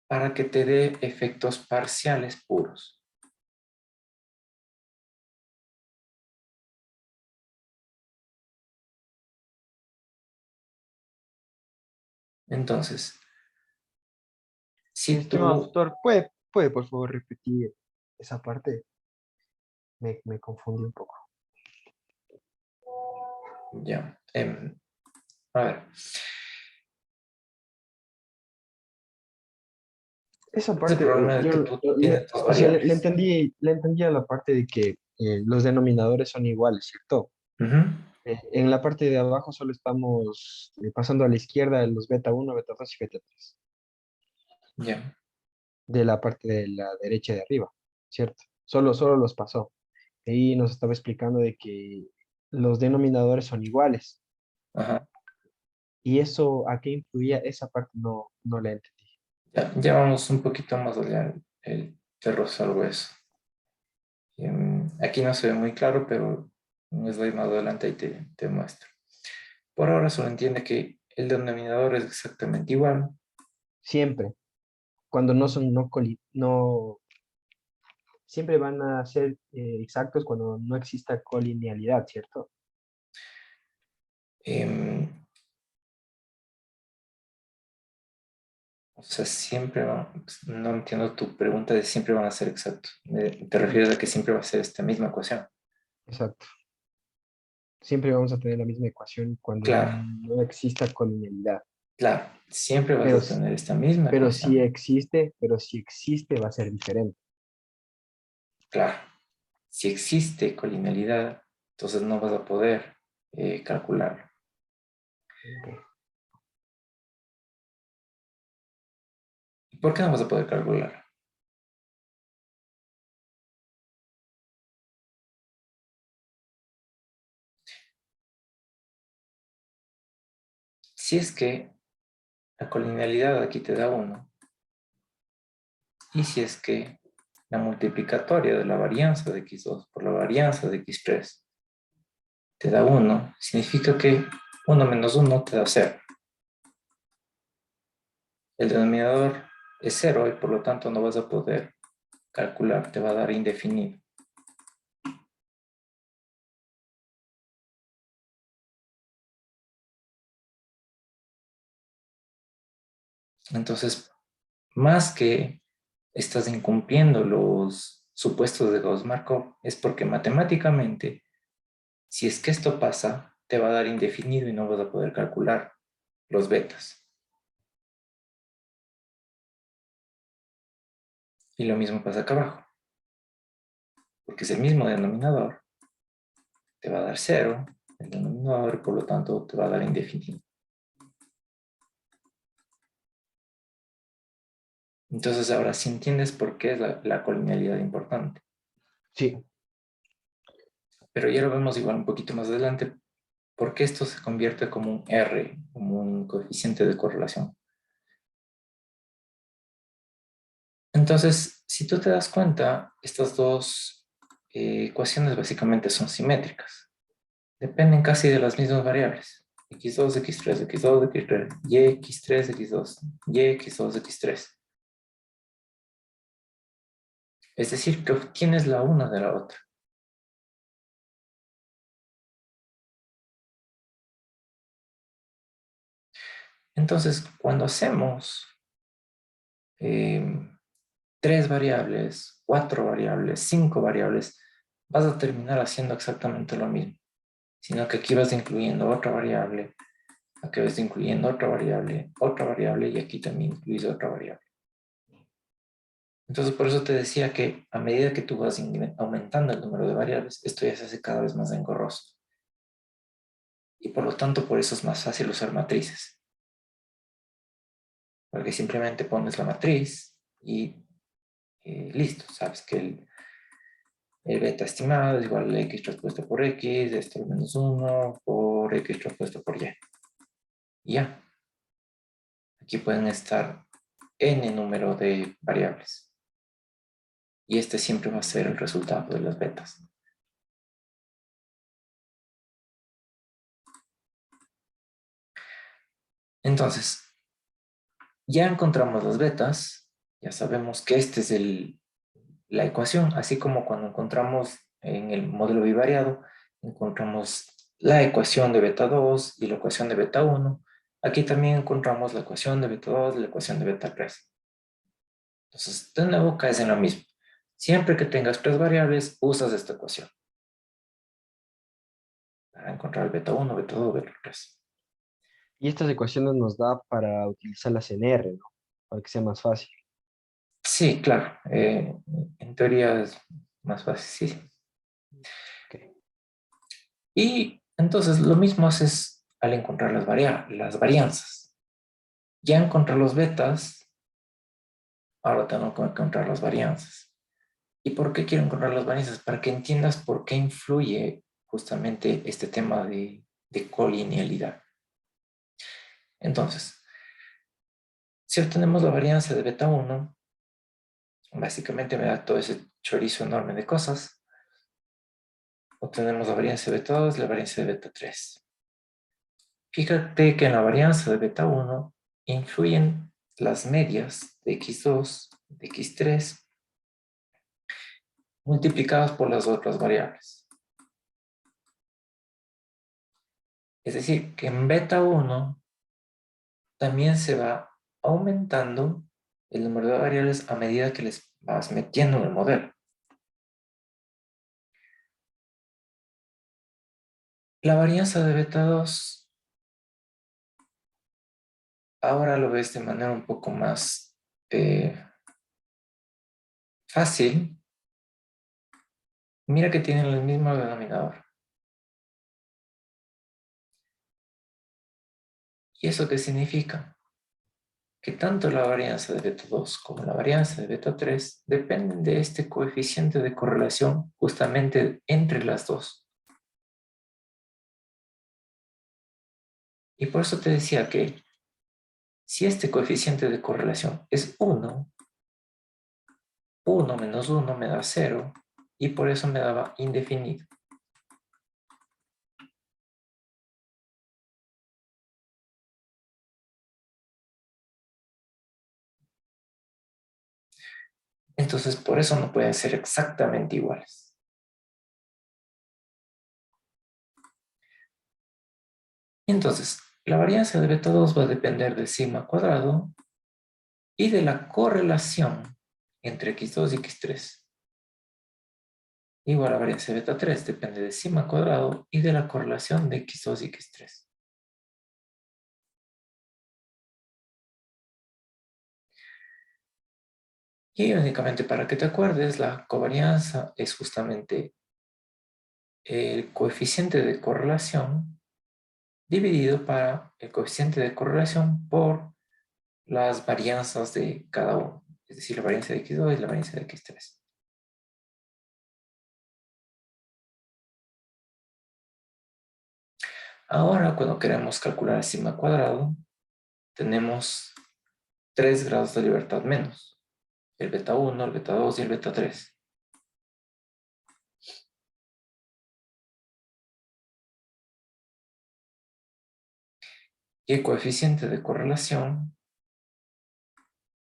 para que te dé efectos parciales puros. Entonces, Mi si estimado tú... tutor, ¿puede por favor repetir esa parte? Me confundí un poco. Ya, a ver, Esa ese parte, problema de yo, que tú tienes dos o sea, variables. le entendí a la parte de que los denominadores son iguales, ¿cierto? Ujú. En la parte de abajo solo estamos pasando a la izquierda los beta uno, beta 2 y beta 3 Ya, de la parte de la derecha de arriba, ¿cierto? Solo los pasó. Ahí nos estaba explicando de que los denominadores son iguales. ajá. Y eso, ¿a qué influía? Esa parte no la entendí. Ya vamos un poquito más allá. Te resuelvo eso. Aquí no se ve muy claro, pero les doy más adelante y te muestro. Por ahora solo entiende que el denominador es exactamente igual. Siempre, cuando no son, siempre van a ser exactos cuando no exista colinealidad, ¿cierto? Em, o sea, siempre no entiendo tu pregunta de siempre van a ser exactos. ¿Te refieres a que siempre va a ser esta misma ecuación? Exacto. Siempre vamos a tener la misma ecuación cuando Claro, no exista colinealidad. claro. Siempre vas Pero, a tener esta misma si ecuación. existe, va a ser diferente. Claro. Si existe colinealidad, entonces no vas a poder calcularlo. Ok. ¿Y por qué no vas a poder calcular? Si es que la colinealidad aquí te da 1, y si es que la multiplicatoria de la varianza de x2 por la varianza de x3 te da 1, significa que 1 menos 1 te da 0. El denominador es 0 y por lo tanto no vas a poder calcular, te va a dar indefinido. Entonces, más que estás incumpliendo los supuestos de Gauss-Markov, es porque matemáticamente, si es que esto pasa, te va a dar indefinido y no vas a poder calcular los betas. Y lo mismo pasa acá abajo, porque es el mismo denominador, te va a dar 0, el denominador, por lo tanto te va a dar indefinido. Entonces ahora sí entiendes por qué es la colinealidad importante. Sí, Pero ya lo vemos igual un poquito más adelante, porque esto se convierte como un R, como un coeficiente de correlación. Entonces, si tú te das cuenta, estas dos ecuaciones básicamente son simétricas. Dependen casi de las mismas variables. X2, X3, X2, X3, Y, X3, X2, Y, X2, X3. Es decir, que obtienes la una de la otra. Entonces, cuando hacemos tres variables, cuatro variables, cinco variables, vas a terminar haciendo exactamente lo mismo. Sino que aquí vas incluyendo aquí vas incluyendo otra variable y aquí también incluyes otra variable. Entonces, por eso te decía que a medida que tú vas aumentando el número de variables, esto ya se hace cada vez más engorroso. Y por lo tanto, por eso es más fácil usar matrices. Porque simplemente pones la matriz y listo. Sabes que el beta estimado es igual a x transpuesto por x, esto al menos 1 por x transpuesto por y. Y ya. Aquí pueden estar n número de variables. Y este siempre va a ser el resultado de las betas. Entonces, ya encontramos las betas, ya sabemos que esta es la ecuación, así como cuando encontramos en el modelo bivariado, encontramos la ecuación de beta 2 y la ecuación de beta 1. Aquí también encontramos la ecuación de beta 2 y la ecuación de beta 3. Entonces, de nuevo caes en lo mismo. Siempre que tengas tres variables, usas esta ecuación para encontrar el beta 1, beta 2, beta 3. y estas ecuaciones nos da para utilizarlas en R, ¿no? Para que sea más fácil. Sí, claro. En teoría es más fácil, sí. Ok. Y entonces lo mismo haces al encontrar las varianzas. Ya encontré los betas, ahora tengo que encontrar las varianzas. ¿Y por qué quiero encontrar las varianzas? Para que entiendas por qué influye justamente este tema de colinealidad. Entonces, si obtenemos la varianza de beta 1, básicamente me da todo ese chorizo enorme de cosas. Obtenemos la varianza de beta 2 y la varianza de beta 3. Fíjate que en la varianza de beta 1 influyen las medias de x2, de x3, multiplicadas por las otras variables. Es decir, que en beta 1 también se va aumentando el número de variables a medida que les vas metiendo en el modelo. La varianza de beta 2 ahora lo ves de manera un poco más fácil. Mira que tienen el mismo denominador. ¿Y eso qué significa? Que tanto la varianza de beta 2 como la varianza de beta 3 dependen de este coeficiente de correlación justamente entre las dos. Y por eso te decía que si este coeficiente de correlación es 1, 1 menos 1 me da 0 y por eso me daba indefinido. Entonces por eso no pueden ser exactamente iguales. Entonces, la varianza de beta 2 va a depender del sigma cuadrado y de la correlación entre x2 y x3. Igual la varianza de beta 3 depende de sigma cuadrado y de la correlación de x2 y x3. Y únicamente para que te acuerdes, la covarianza es justamente el coeficiente de correlación dividido para el coeficiente de correlación por las varianzas de cada uno, es decir, la varianza de x2 y la varianza de x3. Ahora, cuando queremos calcular el sigma cuadrado, tenemos 3 grados de libertad menos, el beta 1, el beta 2 y el beta 3. Y el coeficiente de correlación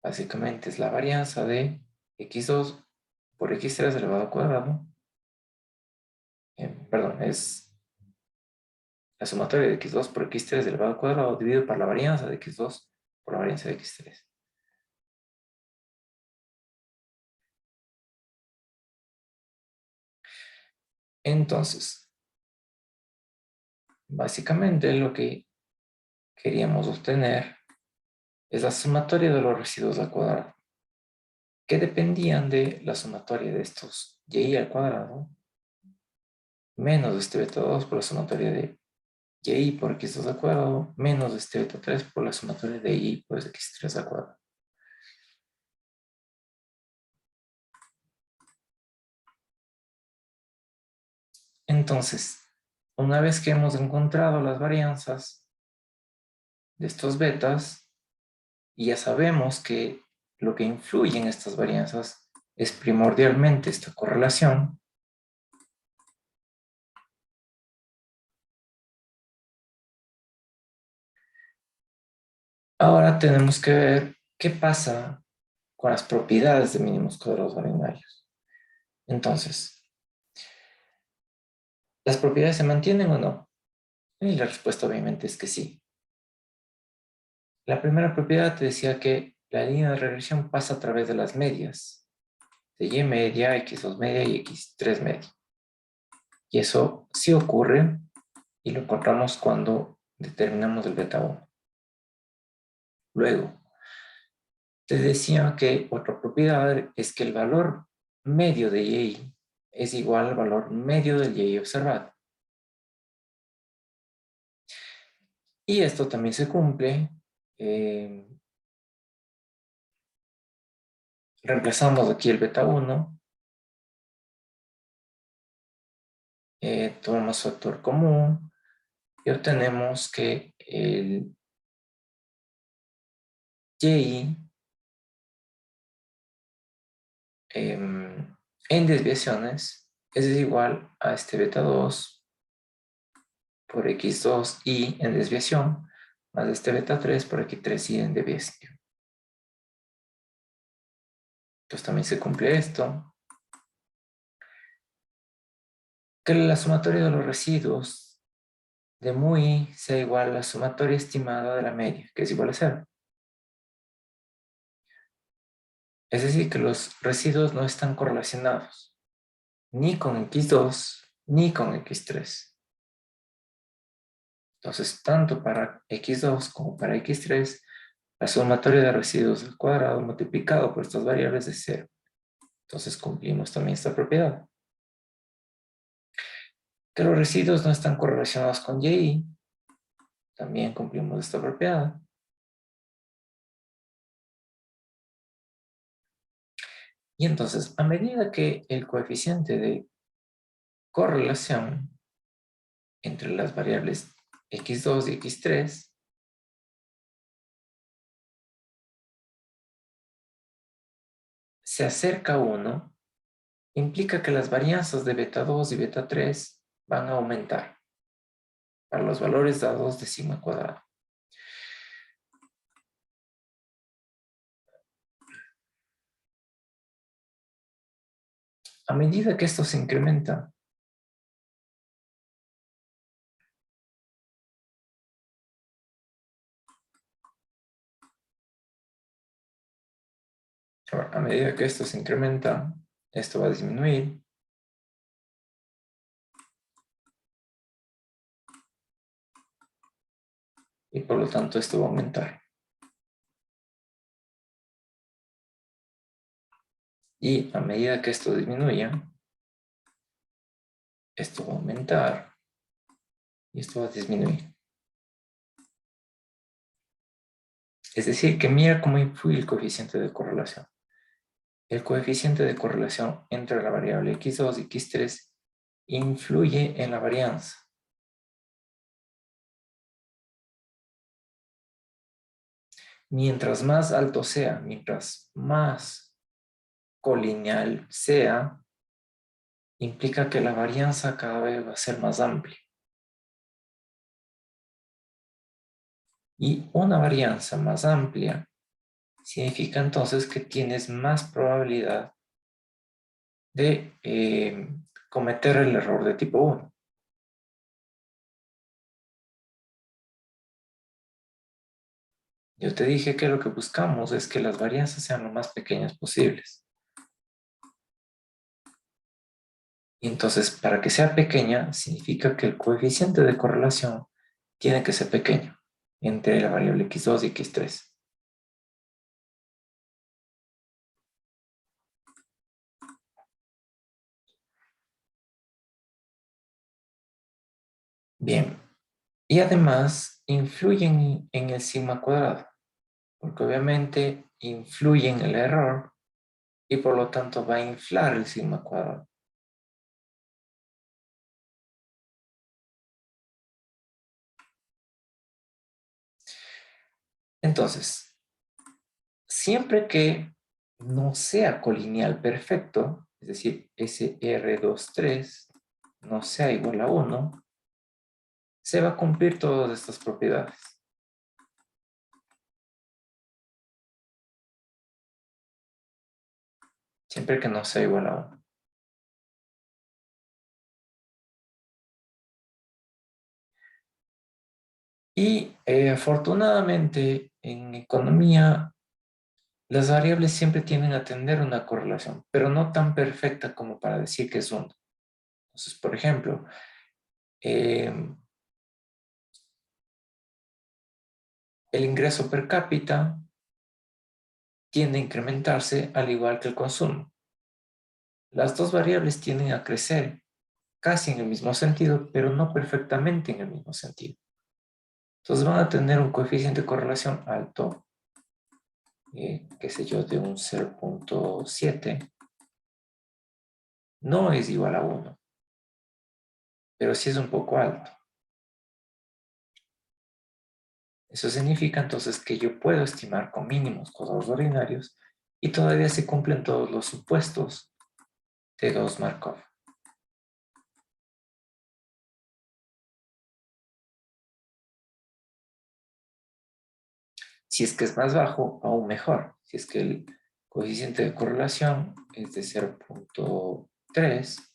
básicamente es la varianza de x2 por x3 elevado al cuadrado. Perdón, es la sumatoria de x2 por x3 elevado al cuadrado dividido por la varianza de x2 por la varianza de x3. Entonces, básicamente lo que queríamos obtener es la sumatoria de los residuos al cuadrado, que dependían de la sumatoria de estos y al cuadrado menos este beta 2 por la sumatoria de y por x2 al cuadrado menos este beta 3 por la sumatoria de y por x3 al cuadrado. Entonces, una vez que hemos encontrado las varianzas de estos betas, y ya sabemos que lo que influye en estas varianzas es primordialmente esta correlación, ahora tenemos que ver qué pasa con las propiedades de mínimos cuadrados ordinarios. Entonces, ¿las propiedades se mantienen o no? Y la respuesta obviamente es que sí. La primera propiedad te decía que la línea de regresión pasa a través de las medias, de y media, x2 media y x3 media. Y eso sí ocurre y lo encontramos cuando determinamos el beta 1. Luego, te decía que otra propiedad es que el valor medio de y es igual al valor medio del y observado. Y esto también se cumple. Reemplazamos aquí el beta 1. Tomamos factor común y obtenemos que el y en desviaciones es igual a este beta 2 por x2 y en desviación más este beta 3 por x3 y en desviación. Entonces también se cumple esto. Que la sumatoria de los residuos de muy sea igual a la sumatoria estimada de la media, que es igual a 0. Es decir, que los residuos no están correlacionados ni con x2 ni con x3. Entonces, tanto para x2 como para x3, la sumatoria de residuos al cuadrado multiplicado por estas variables es 0. Entonces, cumplimos también esta propiedad. Que los residuos no están correlacionados con y, también cumplimos esta propiedad. Y entonces, a medida que el coeficiente de correlación entre las variables x2 y x3 se acerca a 1, implica que las varianzas de beta 2 y beta 3 van a aumentar para los valores dados de sigma cuadrado. A medida que esto se incrementa, a medida que esto se incrementa, esto va a disminuir. Y por lo tanto esto va a aumentar. Y a medida que esto disminuya, esto va a aumentar y esto va a disminuir. Es decir, que mira cómo influye el coeficiente de correlación. El coeficiente de correlación entre la variable x2 y x3 influye en la varianza. Mientras más alto sea, mientras más colineal sea, implica que la varianza cada vez va a ser más amplia. Y una varianza más amplia significa entonces que tienes más probabilidad de cometer el error de tipo 1. Yo te dije que lo que buscamos es que las varianzas sean lo más pequeñas posibles. Y entonces, para que sea pequeña, significa que el coeficiente de correlación tiene que ser pequeño entre la variable x2 y x3. Bien, y además influyen en el sigma cuadrado, porque obviamente influye en el error y por lo tanto va a inflar el sigma cuadrado. Entonces, siempre que no sea colineal perfecto, es decir, SR23 no sea igual a 1, se va a cumplir todas estas propiedades. Siempre que no sea igual a 1. Y afortunadamente en economía las variables siempre tienden a tener una correlación, pero no tan perfecta como para decir que es 1. Entonces, por ejemplo, el ingreso per cápita tiende a incrementarse al igual que el consumo. Las dos variables tienden a crecer casi en el mismo sentido, pero no perfectamente en el mismo sentido. Entonces van a tener un coeficiente de correlación alto, qué sé yo, de un 0.7. No es igual a 1, pero sí es un poco alto. Eso significa entonces que yo puedo estimar con mínimos cuadrados ordinarios y todavía se cumplen todos los supuestos de Gauss-Markov. Si es que es más bajo, aún mejor. Si es que el coeficiente de correlación es de 0.3,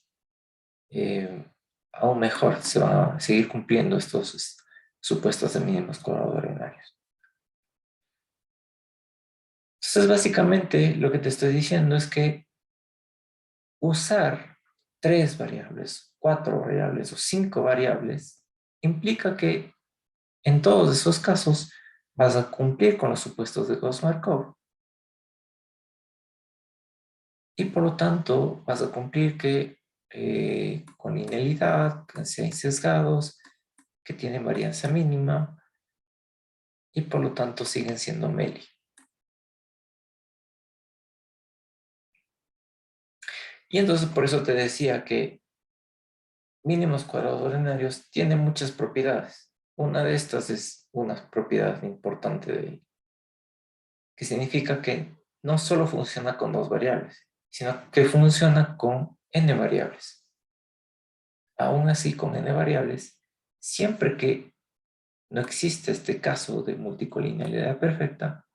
aún mejor, se van a seguir cumpliendo estos supuestos de mínimos cuadrados ordinarios. Entonces, básicamente, lo que te estoy diciendo es que usar 3 variables, 4 variables o 5 variables implica que en todos esos casos vas a cumplir con los supuestos de Gauss-Markov y por lo tanto vas a cumplir que con linealidad, que sean sesgados, que tienen varianza mínima y por lo tanto siguen siendo Meli. Y entonces por eso te decía que mínimos cuadrados ordinarios tienen muchas propiedades. Una de estas es una propiedad importante de que significa que no solo funciona con 2 variables, sino que funciona con n variables. Aún así, con n variables, siempre que no existe este caso de multicolinealidad perfecta,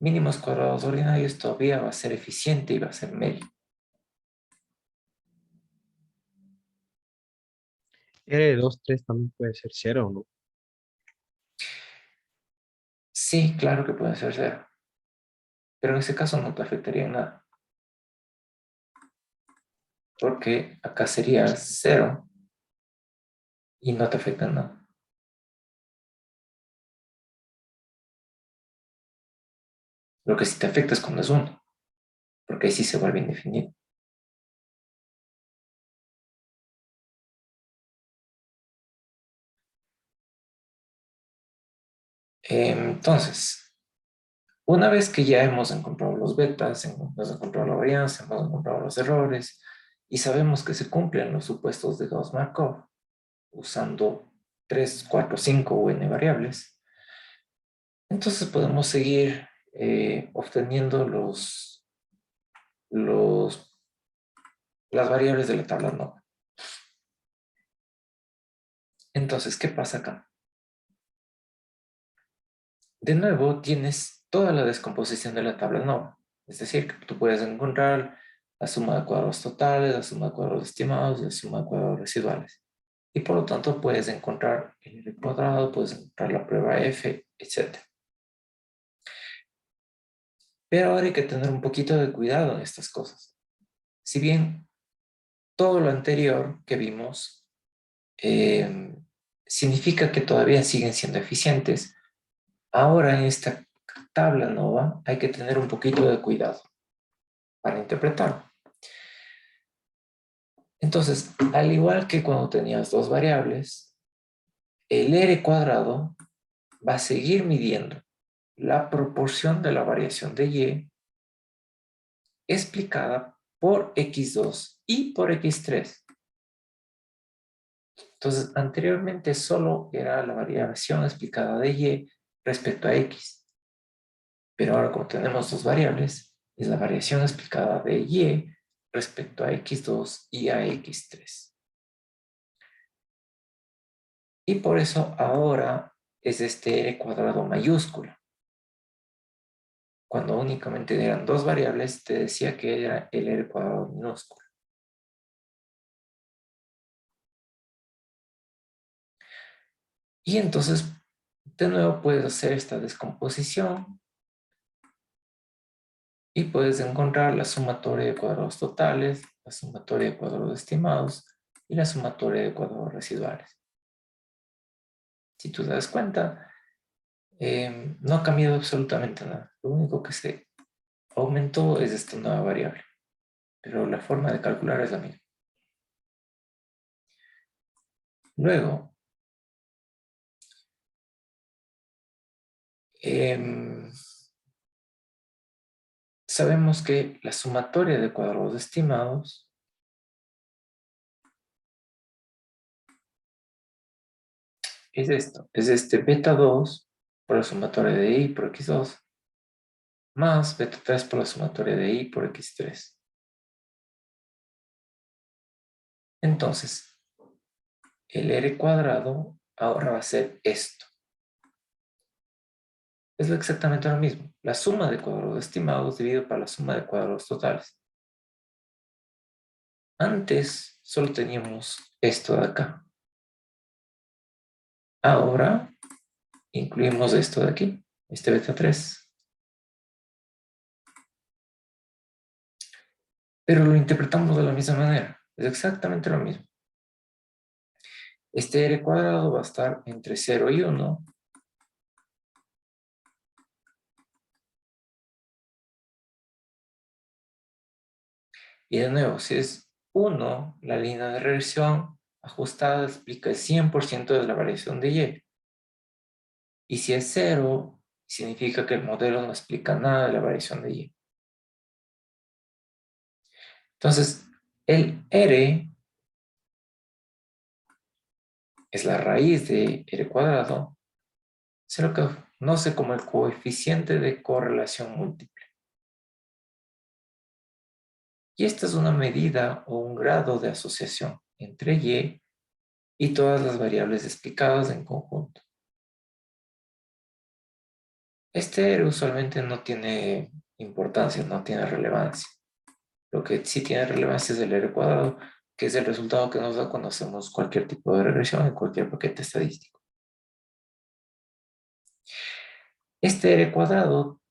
mínimos cuadrados ordinarios todavía va a ser eficiente y va a ser medio. R de 2, 3 también puede ser 0, ¿no? Sí, claro que puede ser 0, pero en ese caso no te afectaría en nada, porque acá sería 0 y no te afecta en nada. Lo que sí te afecta es cuando es 1, porque ahí sí se vuelve indefinido. Entonces, una vez que ya hemos encontrado los betas, hemos encontrado la varianza, hemos encontrado los errores y sabemos que se cumplen los supuestos de Gauss-Markov usando 3, 4, 5 o n variables, entonces podemos seguir obteniendo las variables de la tabla nova. Entonces, ¿qué pasa acá? De nuevo, tienes toda la descomposición de la tabla nova. Es decir, que tú puedes encontrar la suma de cuadrados totales, la suma de cuadrados estimados y la suma de cuadrados residuales. Y por lo tanto, puedes encontrar el R cuadrado, puedes encontrar la prueba F, etc. Pero ahora hay que tener un poquito de cuidado en estas cosas. Si bien todo lo anterior que vimos significa que todavía siguen siendo eficientes, ahora en esta tabla nova hay que tener un poquito de cuidado para interpretarlo. Entonces, al igual que cuando tenías dos variables, el R cuadrado va a seguir midiendo la proporción de la variación de Y explicada por x2 y por x3. Entonces, anteriormente solo era la variación explicada de Y respecto a X. Pero ahora como tenemos dos variables, es la variación explicada de Y respecto a x2 y a x3. Y por eso ahora es este R cuadrado mayúscula. Cuando únicamente eran dos variables, te decía que era el R cuadrado minúsculo. Y entonces, de nuevo puedes hacer esta descomposición y puedes encontrar la sumatoria de cuadrados totales, la sumatoria de cuadrados estimados y la sumatoria de cuadrados residuales. Si tú te das cuenta, no ha cambiado absolutamente nada. Lo único que se aumentó es esta nueva variable, pero la forma de calcular es la misma. Luego, sabemos que la sumatoria de cuadrados estimados es esto, es este beta 2 por la sumatoria de y por x2 más beta 3 por la sumatoria de y por x3. Entonces, el R cuadrado ahora va a ser esto. Es exactamente lo mismo. La suma de cuadrados estimados dividido por la suma de cuadrados totales. Antes solo teníamos esto de acá. Ahora incluimos esto de aquí, este beta 3. Pero lo interpretamos de la misma manera. Es exactamente lo mismo. Este R cuadrado va a estar entre 0 y 1. Y de nuevo, si es 1, la línea de regresión ajustada explica el 100% de la variación de Y. Y si es 0, significa que el modelo no explica nada de la variación de Y. Entonces, el R es la raíz de R cuadrado, se lo conoce como el coeficiente de correlación múltiple. Y esta es una medida o un grado de asociación entre y todas las variables explicadas en conjunto. Este R usualmente no tiene importancia, no tiene relevancia. Lo que sí tiene relevancia es el R cuadrado, que es el resultado que nos da cuando hacemos cualquier tipo de regresión en cualquier paquete estadístico. Este R cuadrado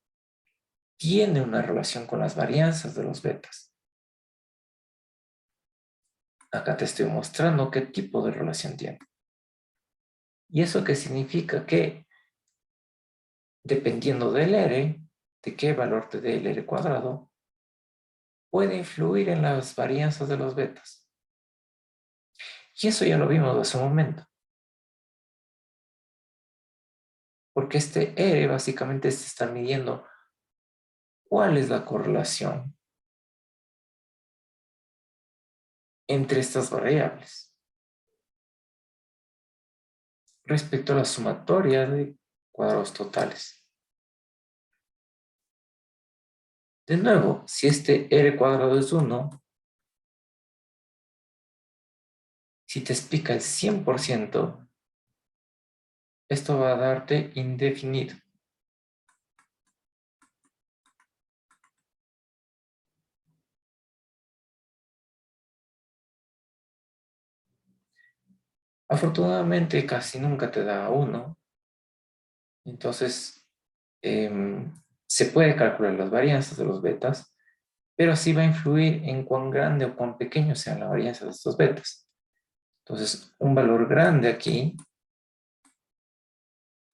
tiene una relación con las varianzas de los betas. Acá te estoy mostrando qué tipo de relación tiene. ¿Y eso qué significa? Que dependiendo del R, de qué valor te dé el R cuadrado, puede influir en las varianzas de los betas. Y eso ya lo vimos hace un momento. Porque este R básicamente se está midiendo cuál es la correlación entre estas variables respecto a la sumatoria de cuadrados totales. De nuevo, si este R cuadrado es 1, si te explica el 100%, esto va a darte indefinido. Afortunadamente casi nunca te da 1, entonces se puede calcular las varianzas de los betas, pero sí va a influir en cuán grande o cuán pequeño sean las varianzas de estos betas. Entonces, un valor grande aquí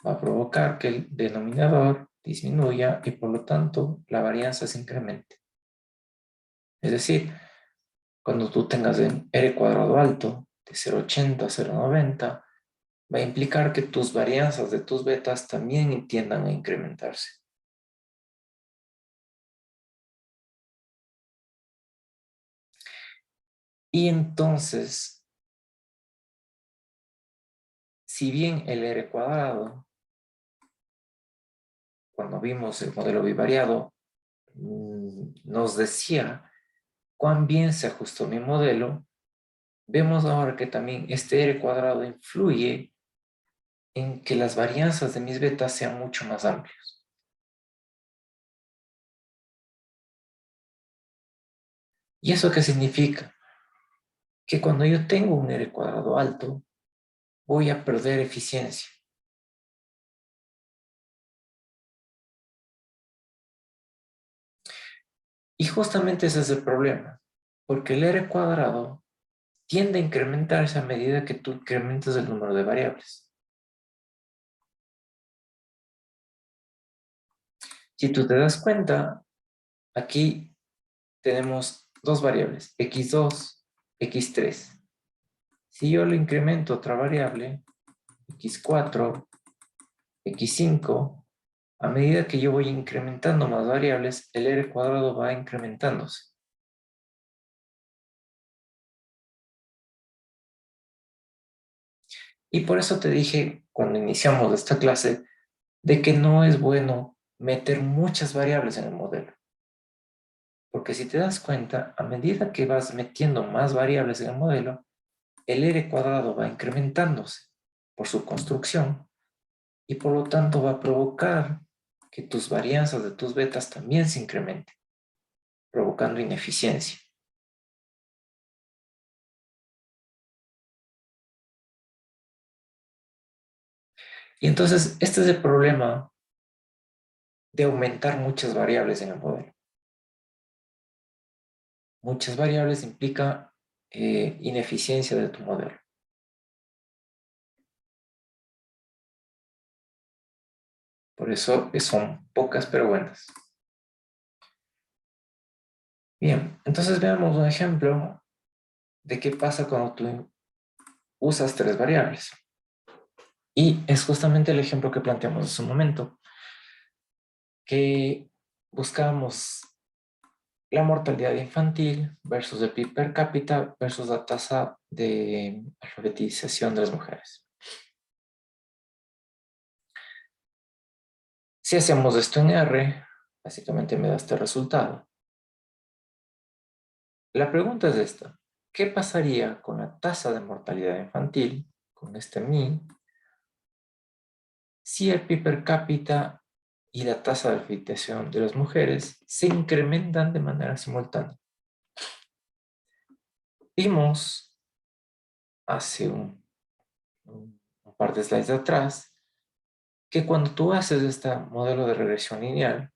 va a provocar que el denominador disminuya y por lo tanto la varianza se incremente. Es decir, cuando tú tengas un R cuadrado alto de 0,80 a 0,90, va a implicar que tus varianzas de tus betas también tiendan a incrementarse. Y entonces, si bien el R cuadrado, cuando vimos el modelo bivariado, nos decía cuán bien se ajustó mi modelo, vemos ahora que también este R cuadrado influye en que las varianzas de mis betas sean mucho más amplias. ¿Y eso qué significa? Que cuando yo tengo un R cuadrado alto, voy a perder eficiencia. Y justamente ese es el problema, porque el R cuadrado tiende a incrementarse a medida que tú incrementas el número de variables. Si tú te das cuenta, aquí tenemos dos variables, x2, x3. Si yo le incremento otra variable, x4, x5, a medida que yo voy incrementando más variables, el R cuadrado va incrementándose. Y por eso te dije, cuando iniciamos esta clase, de que no es bueno meter muchas variables en el modelo. Porque si te das cuenta, a medida que vas metiendo más variables en el modelo, el R cuadrado va incrementándose por su construcción y por lo tanto va a provocar que tus varianzas de tus betas también se incrementen, provocando ineficiencia. Y entonces, este es el problema de aumentar muchas variables en el modelo. Muchas variables implica ineficiencia de tu modelo. Por eso son pocas pero buenas. Bien, entonces veamos un ejemplo de qué pasa cuando tú usas tres variables. Y es justamente el ejemplo que planteamos hace un momento, que buscamos la mortalidad infantil versus el PIB per cápita versus la tasa de alfabetización de las mujeres. Si hacemos esto en R, básicamente me da este resultado. La pregunta es esta: ¿qué pasaría con la tasa de mortalidad infantil, con este mi, si el PIB per cápita y la tasa de alfabetización de las mujeres se incrementan de manera simultánea? Vimos hace un par de slides atrás que cuando tú haces este modelo de regresión lineal,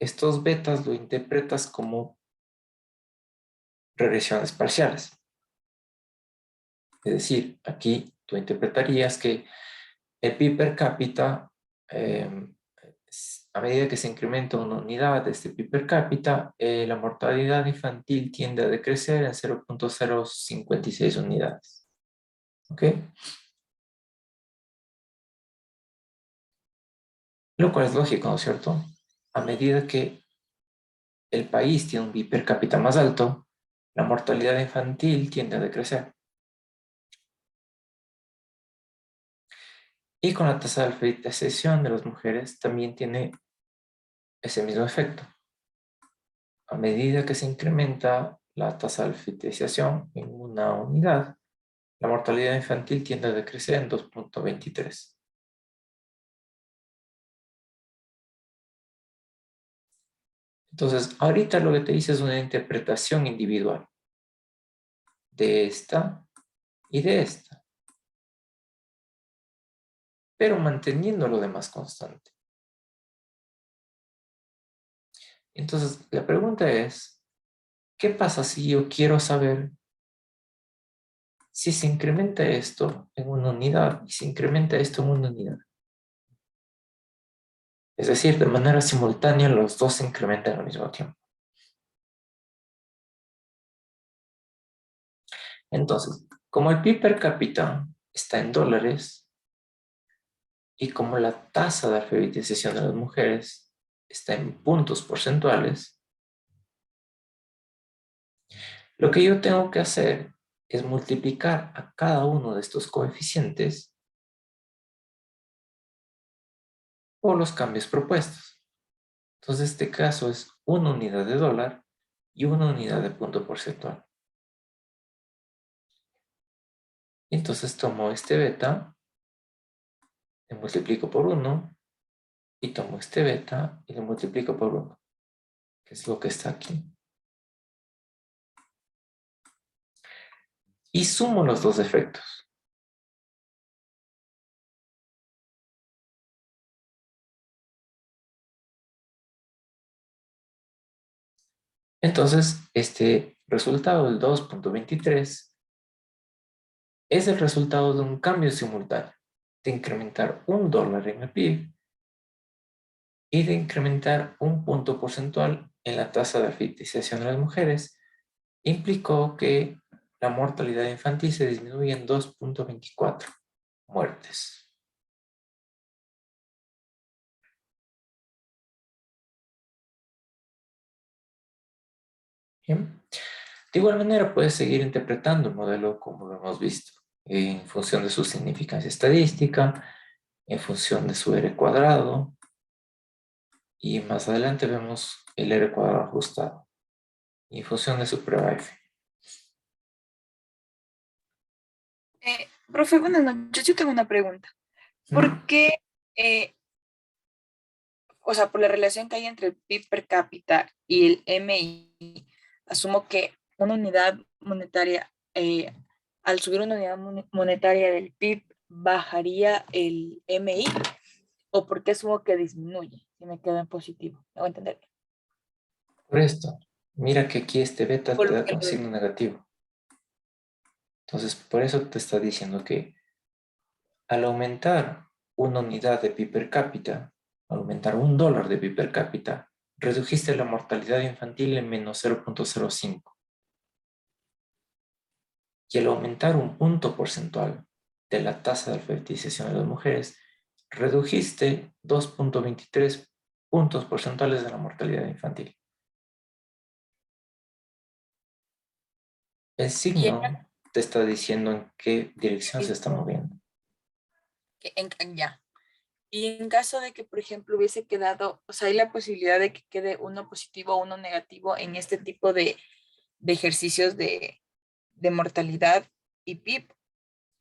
estos betas lo interpretas como regresiones parciales. Es decir, aquí tú interpretarías que el PIB per cápita, a medida que se incrementa una unidad de este PIB per cápita, la mortalidad infantil tiende a decrecer en 0,056 unidades. ¿Ok? Lo cual es lógico, ¿no es cierto? A medida que el país tiene un PIB per cápita más alto, la mortalidad infantil tiende a decrecer. Y con la tasa de alfabetización de las mujeres también tiene ese mismo efecto. A medida que se incrementa la tasa de alfabetización en una unidad, la mortalidad infantil tiende a decrecer en 2.23. Entonces, ahorita lo que te dice es una interpretación individual de esta y de esta, pero manteniendo lo demás constante. Entonces, la pregunta es, ¿qué pasa si yo quiero saber si se incrementa esto en una unidad y se incrementa esto en una unidad? Es decir, de manera simultánea los dos se incrementan al mismo tiempo. Entonces, como el PIB per cápita está en dólares y como la tasa de alfabetización de las mujeres está en puntos porcentuales, lo que yo tengo que hacer es multiplicar a cada uno de estos coeficientes por los cambios propuestos. Entonces, este caso es una unidad de dólar y una unidad de punto porcentual. Entonces tomo este beta, le multiplico por 1 y tomo este beta y lo multiplico por 1, que es lo que está aquí. Y sumo los dos efectos. Entonces, este resultado del 2.23 es el resultado de un cambio simultáneo, de incrementar $1 en el PIB y de incrementar un punto porcentual en la tasa de alfabetización de las mujeres. Implicó que la mortalidad infantil se disminuye en 2.24 muertes. Bien. De igual manera, puedes seguir interpretando el modelo como lo hemos visto, en función de su significancia estadística, en función de su R cuadrado, y más adelante vemos el R cuadrado ajustado, en función de su prueba F. Profe, buenas noches. Yo tengo una pregunta. ¿Por qué, eh, o sea, por la relación que hay entre el PIB per cápita y el MI, asumo que una unidad monetaria, al subir una unidad monetaria del PIB, bajaría el MI? ¿O por qué asumo que disminuye si me quedo en positivo? ¿Me voy a entender? Por esto, mira que aquí este beta te Por lo da que con signo negativo. Entonces, por eso te está diciendo que al aumentar una unidad de PIB per cápita, al aumentar $1 de PIB per cápita, redujiste la mortalidad infantil en menos 0.05. Y al aumentar un punto porcentual de la tasa de alfabetización de las mujeres, redujiste 2.23 puntos porcentuales de la mortalidad infantil. El y signo te está diciendo en qué dirección se está moviendo. ya. Y en caso de que, por ejemplo, hubiese quedado, o sea, hay la posibilidad de que quede uno positivo o uno negativo en este tipo de ejercicios de mortalidad y PIB,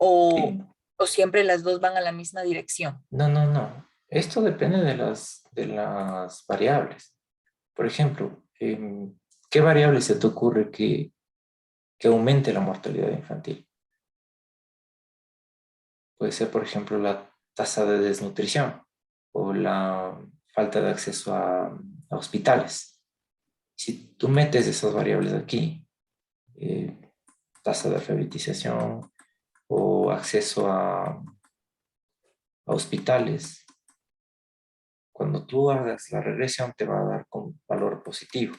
Sí. o siempre las dos van a la misma dirección. No. Esto depende de las variables. Por ejemplo, ¿qué variable se te ocurre que aumente la mortalidad infantil? Puede ser, por ejemplo, la tasa de desnutrición o la falta de acceso a hospitales. Si tú metes esas variables aquí, tasa de alfabetización o acceso a hospitales, cuando tú hagas la regresión te va a dar con valor positivo.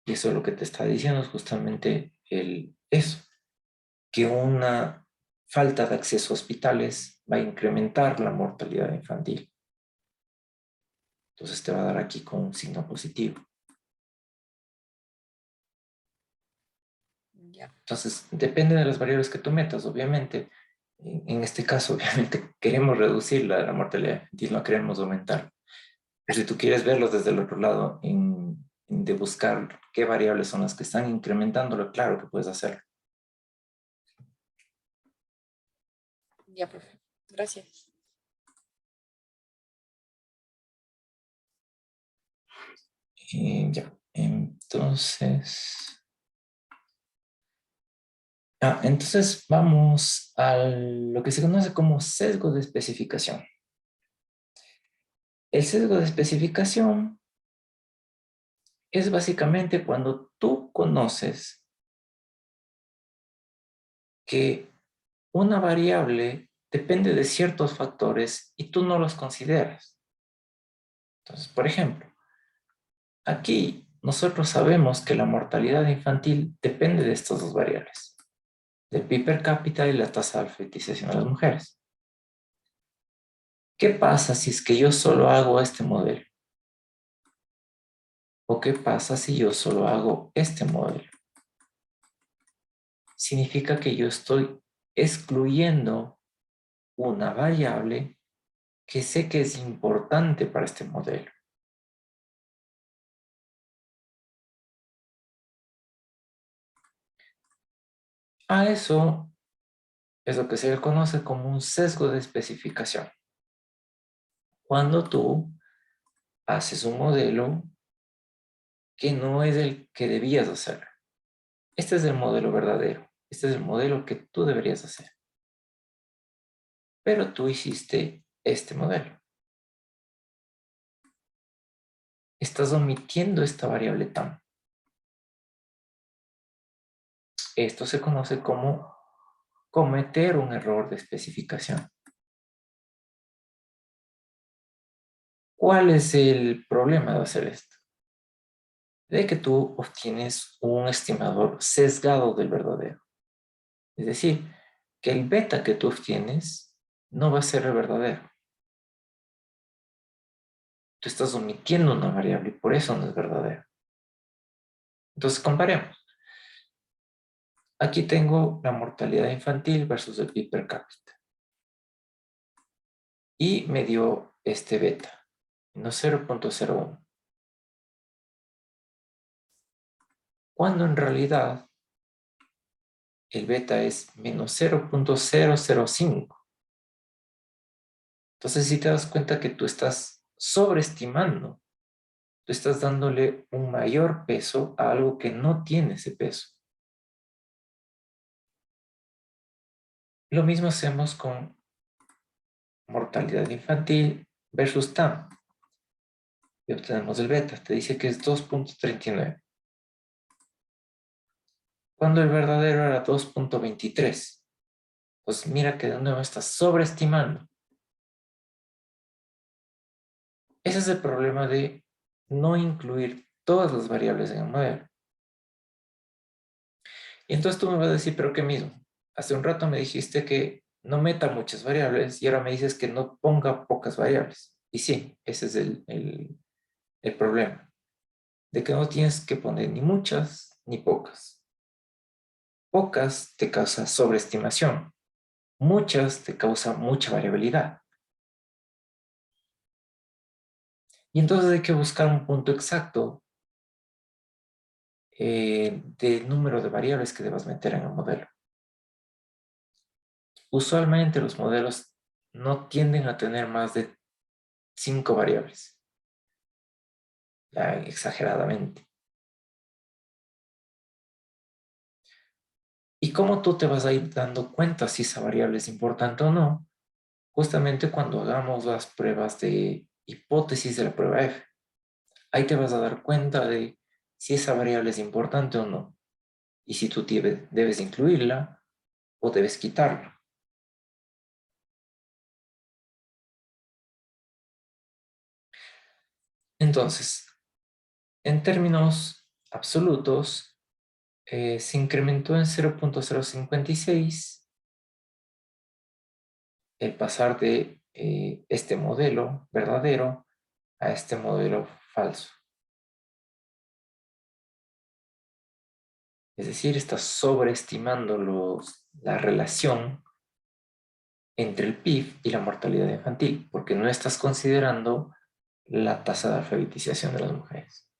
Y eso es lo que te está diciendo, es justamente eso, que una falta de acceso a hospitales va a incrementar la mortalidad infantil. Entonces te va a dar aquí con un signo positivo. Ya. Entonces, depende de las variables que tú metas, obviamente. En este caso, obviamente, queremos reducir la mortalidad infantil, no queremos aumentar. Pero si tú quieres verlo desde el otro lado, de buscar qué variables son las que están incrementándolo, claro que puedes hacerlo. Ya, profe. Gracias. Ya, entonces... entonces vamos a lo que se conoce como sesgo de especificación. El sesgo de especificación es básicamente cuando tú conoces que una variable depende de ciertos factores y tú no los consideras. Entonces, por ejemplo, aquí nosotros sabemos que la mortalidad infantil depende de estas dos variables, del PIB per cápita y la tasa de alfabetización de las mujeres. ¿Qué pasa si es que yo solo hago este modelo? ¿O qué pasa si yo solo hago este modelo? Significa que yo estoy excluyendo una variable que sé que es importante para este modelo. A eso es lo que se le conoce como un sesgo de especificación. Cuando tú haces un modelo que no es el que debías hacer. Este es el modelo verdadero. Este es el modelo que tú deberías hacer. Pero tú hiciste este modelo. Estás omitiendo esta variable tam. Esto se conoce como cometer un error de especificación. ¿Cuál es el problema de hacer esto? De que tú obtienes un estimador sesgado del verdadero. Es decir, que el beta que tú obtienes no va a ser el verdadero. Tú estás omitiendo una variable y por eso no es verdadero. Entonces comparemos. Aquí tengo la mortalidad infantil versus el PIB per cápita. Y me dio este beta, menos 0.01. Cuando en realidad el beta es menos 0.005. Entonces, si te das cuenta que tú estás sobreestimando, tú estás dándole un mayor peso a algo que no tiene ese peso. Lo mismo hacemos con mortalidad infantil versus TAM. Y obtenemos el beta, te dice que es 2.39. Cuando el verdadero era 2.23. Pues mira que de nuevo estás sobreestimando. Ese es el problema de no incluir todas las variables en el modelo. Y entonces tú me vas a decir, pero ¿qué mismo? Hace un rato me dijiste que no meta muchas variables y ahora me dices que no ponga pocas variables. Y sí, ese es el problema. De que no tienes que poner ni muchas ni pocas. Pocas te causa sobreestimación. Muchas te causa mucha variabilidad. Y entonces hay que buscar un punto exacto del número de variables que debas meter en el modelo. Usualmente los modelos no tienden a tener más de 5 variables, ya exageradamente. ¿Y cómo tú te vas a ir dando cuenta si esa variable es importante o no? Justamente cuando hagamos las pruebas de hipótesis de la prueba F. Ahí te vas a dar cuenta de si esa variable es importante o no. Y si tú debes incluirla o debes quitarla. Entonces, en términos absolutos, se incrementó en 0.056 el pasar de este modelo verdadero a este modelo falso. Es decir, estás sobreestimando la relación entre el PIB y la mortalidad infantil, porque no estás considerando la tasa de alfabetización de las mujeres.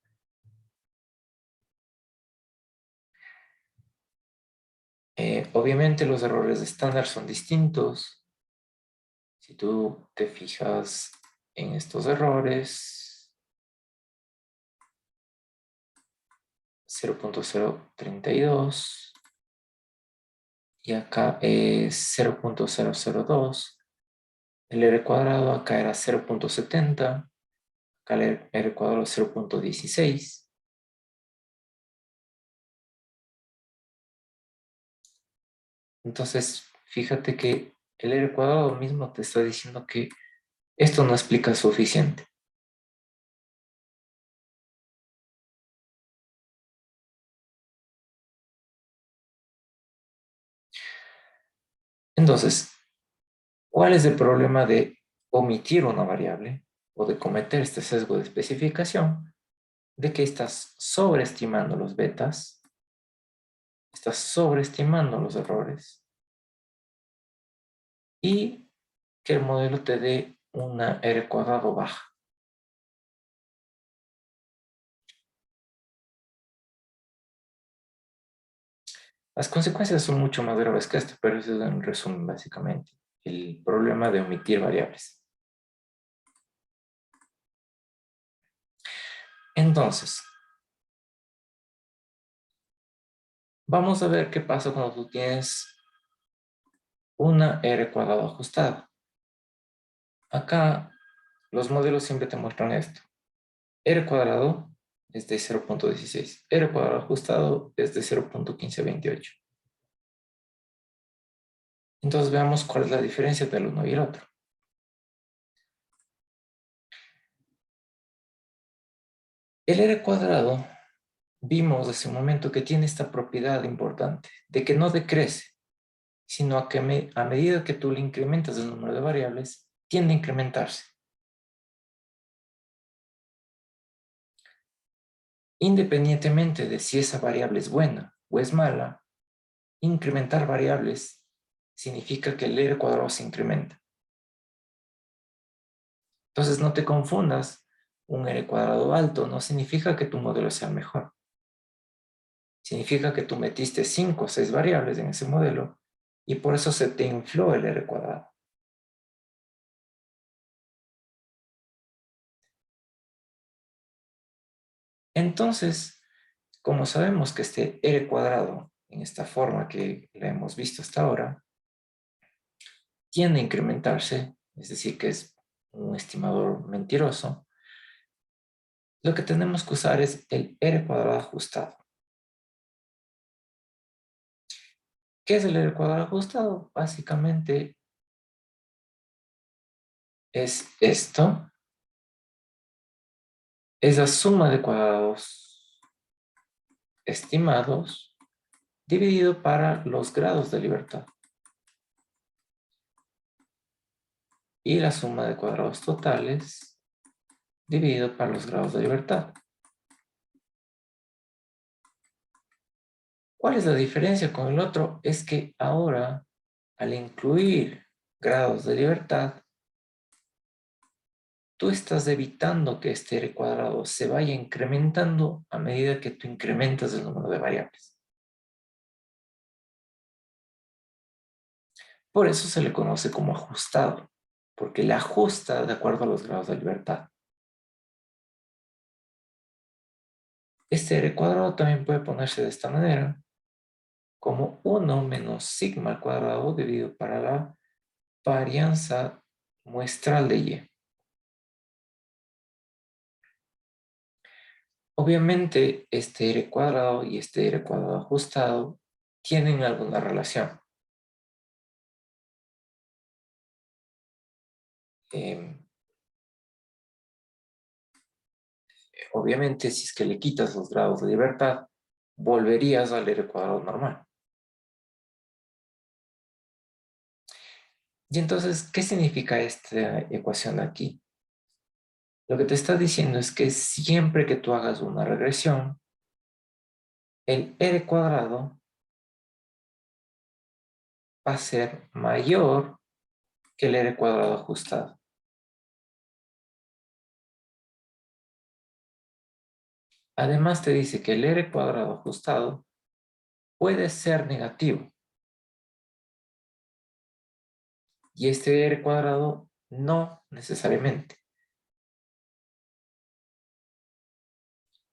Obviamente los errores de estándar son distintos. Si tú te fijas en estos errores, 0.032 y acá es 0.002. El R cuadrado acá era 0.70, acá el R cuadrado es 0.16. Entonces, fíjate que el R cuadrado mismo te está diciendo que esto no explica suficiente. Entonces, ¿cuál es el problema de omitir una variable o de cometer este sesgo de especificación? De que estás sobreestimando los betas, estás sobreestimando los errores y que el modelo te dé una R cuadrado baja. Las consecuencias son mucho más graves que esto, pero eso es en resumen básicamente. El problema de omitir variables. Entonces, vamos a ver qué pasa cuando tú tienes una R cuadrada ajustada. Acá los modelos siempre te muestran esto. R cuadrado es de 0.16. R cuadrado ajustado es de 0.1528. Entonces veamos cuál es la diferencia del uno y el otro. El R cuadrado, vimos hace un momento que tiene esta propiedad importante, de que no decrece, sino a que a medida que tú le incrementas el número de variables, tiende a incrementarse. Independientemente de si esa variable es buena o es mala, incrementar variables significa que el R cuadrado se incrementa. Entonces no te confundas, un R cuadrado alto no significa que tu modelo sea mejor. Significa que tú metiste 5 o 6 variables en ese modelo y por eso se te infló el R cuadrado. Entonces, como sabemos que este R cuadrado, en esta forma que la hemos visto hasta ahora, tiende a incrementarse, es decir, que es un estimador mentiroso, lo que tenemos que usar es el R cuadrado ajustado. ¿Qué es el R cuadrado ajustado? Básicamente es esto, es la suma de cuadrados estimados dividido para los grados de libertad. Y la suma de cuadrados totales dividido para los grados de libertad. ¿Cuál es la diferencia con el otro? Es que ahora, al incluir grados de libertad, tú estás evitando que este R cuadrado se vaya incrementando a medida que tú incrementas el número de variables. Por eso se le conoce como ajustado, porque le ajusta de acuerdo a los grados de libertad. Este R cuadrado también puede ponerse de esta manera, como 1 menos sigma al cuadrado dividido para la varianza muestral de Y. Obviamente, este R cuadrado y este R cuadrado ajustado tienen alguna relación. Obviamente, si es que le quitas los grados de libertad, volverías al R cuadrado normal. Y entonces, ¿qué significa esta ecuación de aquí? Lo que te está diciendo es que siempre que tú hagas una regresión, el r cuadrado va a ser mayor que el r cuadrado ajustado. Además te dice que el r cuadrado ajustado puede ser negativo. Y este r cuadrado no necesariamente.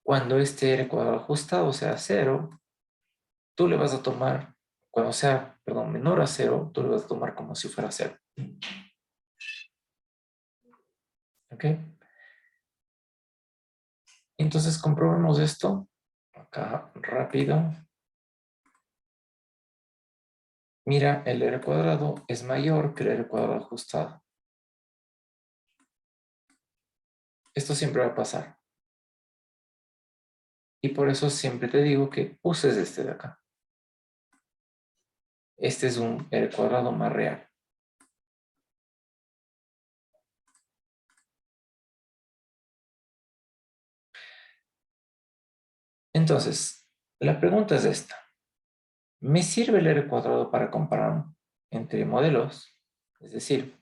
Cuando este r cuadrado ajustado sea 0, tú le vas a tomar, cuando sea, perdón, menor a 0, tú le vas a tomar como si fuera 0. ¿Ok? Entonces comprobemos esto. Acá, rápido. Mira, el r cuadrado es mayor que el r cuadrado ajustado. Esto siempre va a pasar. Y por eso siempre te digo que uses este de acá. Este es un r cuadrado más real. Entonces, la pregunta es esta. ¿Me sirve el r cuadrado para comparar entre modelos? Es decir,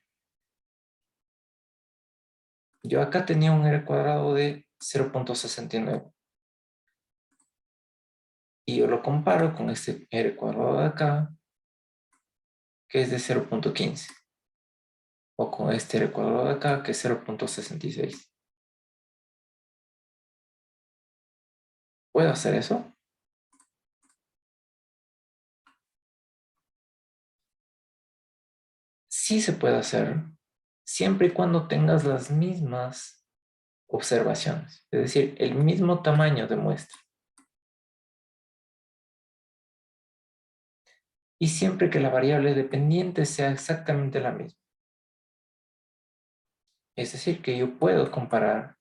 yo acá tenía un r cuadrado de 0.69 y yo lo comparo con este r cuadrado de acá, que es de 0.15, o con este r cuadrado de acá, que es 0.66. ¿Puedo hacer eso? Sí se puede hacer, siempre y cuando tengas las mismas observaciones, es decir, el mismo tamaño de muestra. Y siempre que la variable dependiente sea exactamente la misma. Es decir, que yo puedo comparar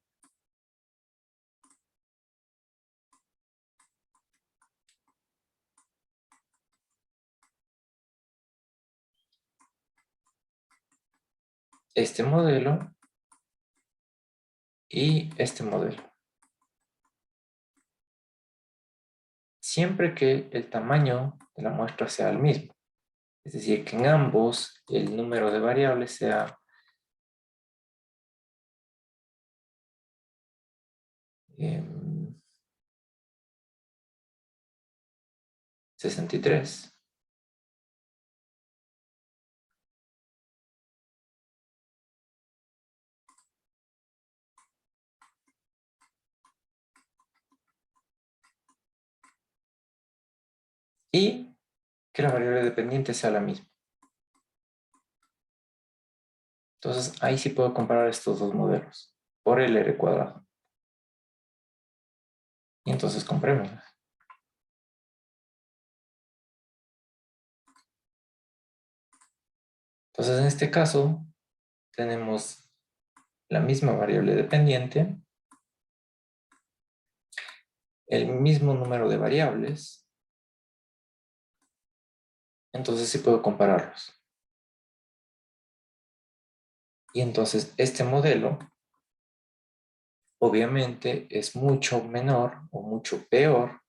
este modelo y este modelo. Siempre que el tamaño de la muestra sea el mismo. Es decir, que en ambos el número de variables sea 63. Y que la variable dependiente sea la misma. Entonces, ahí sí puedo comparar estos dos modelos por el r cuadrado. Y entonces compremos. Entonces, en este caso, tenemos la misma variable dependiente, el mismo número de variables, entonces sí puedo compararlos. Y entonces este modelo obviamente es mucho menor o mucho peor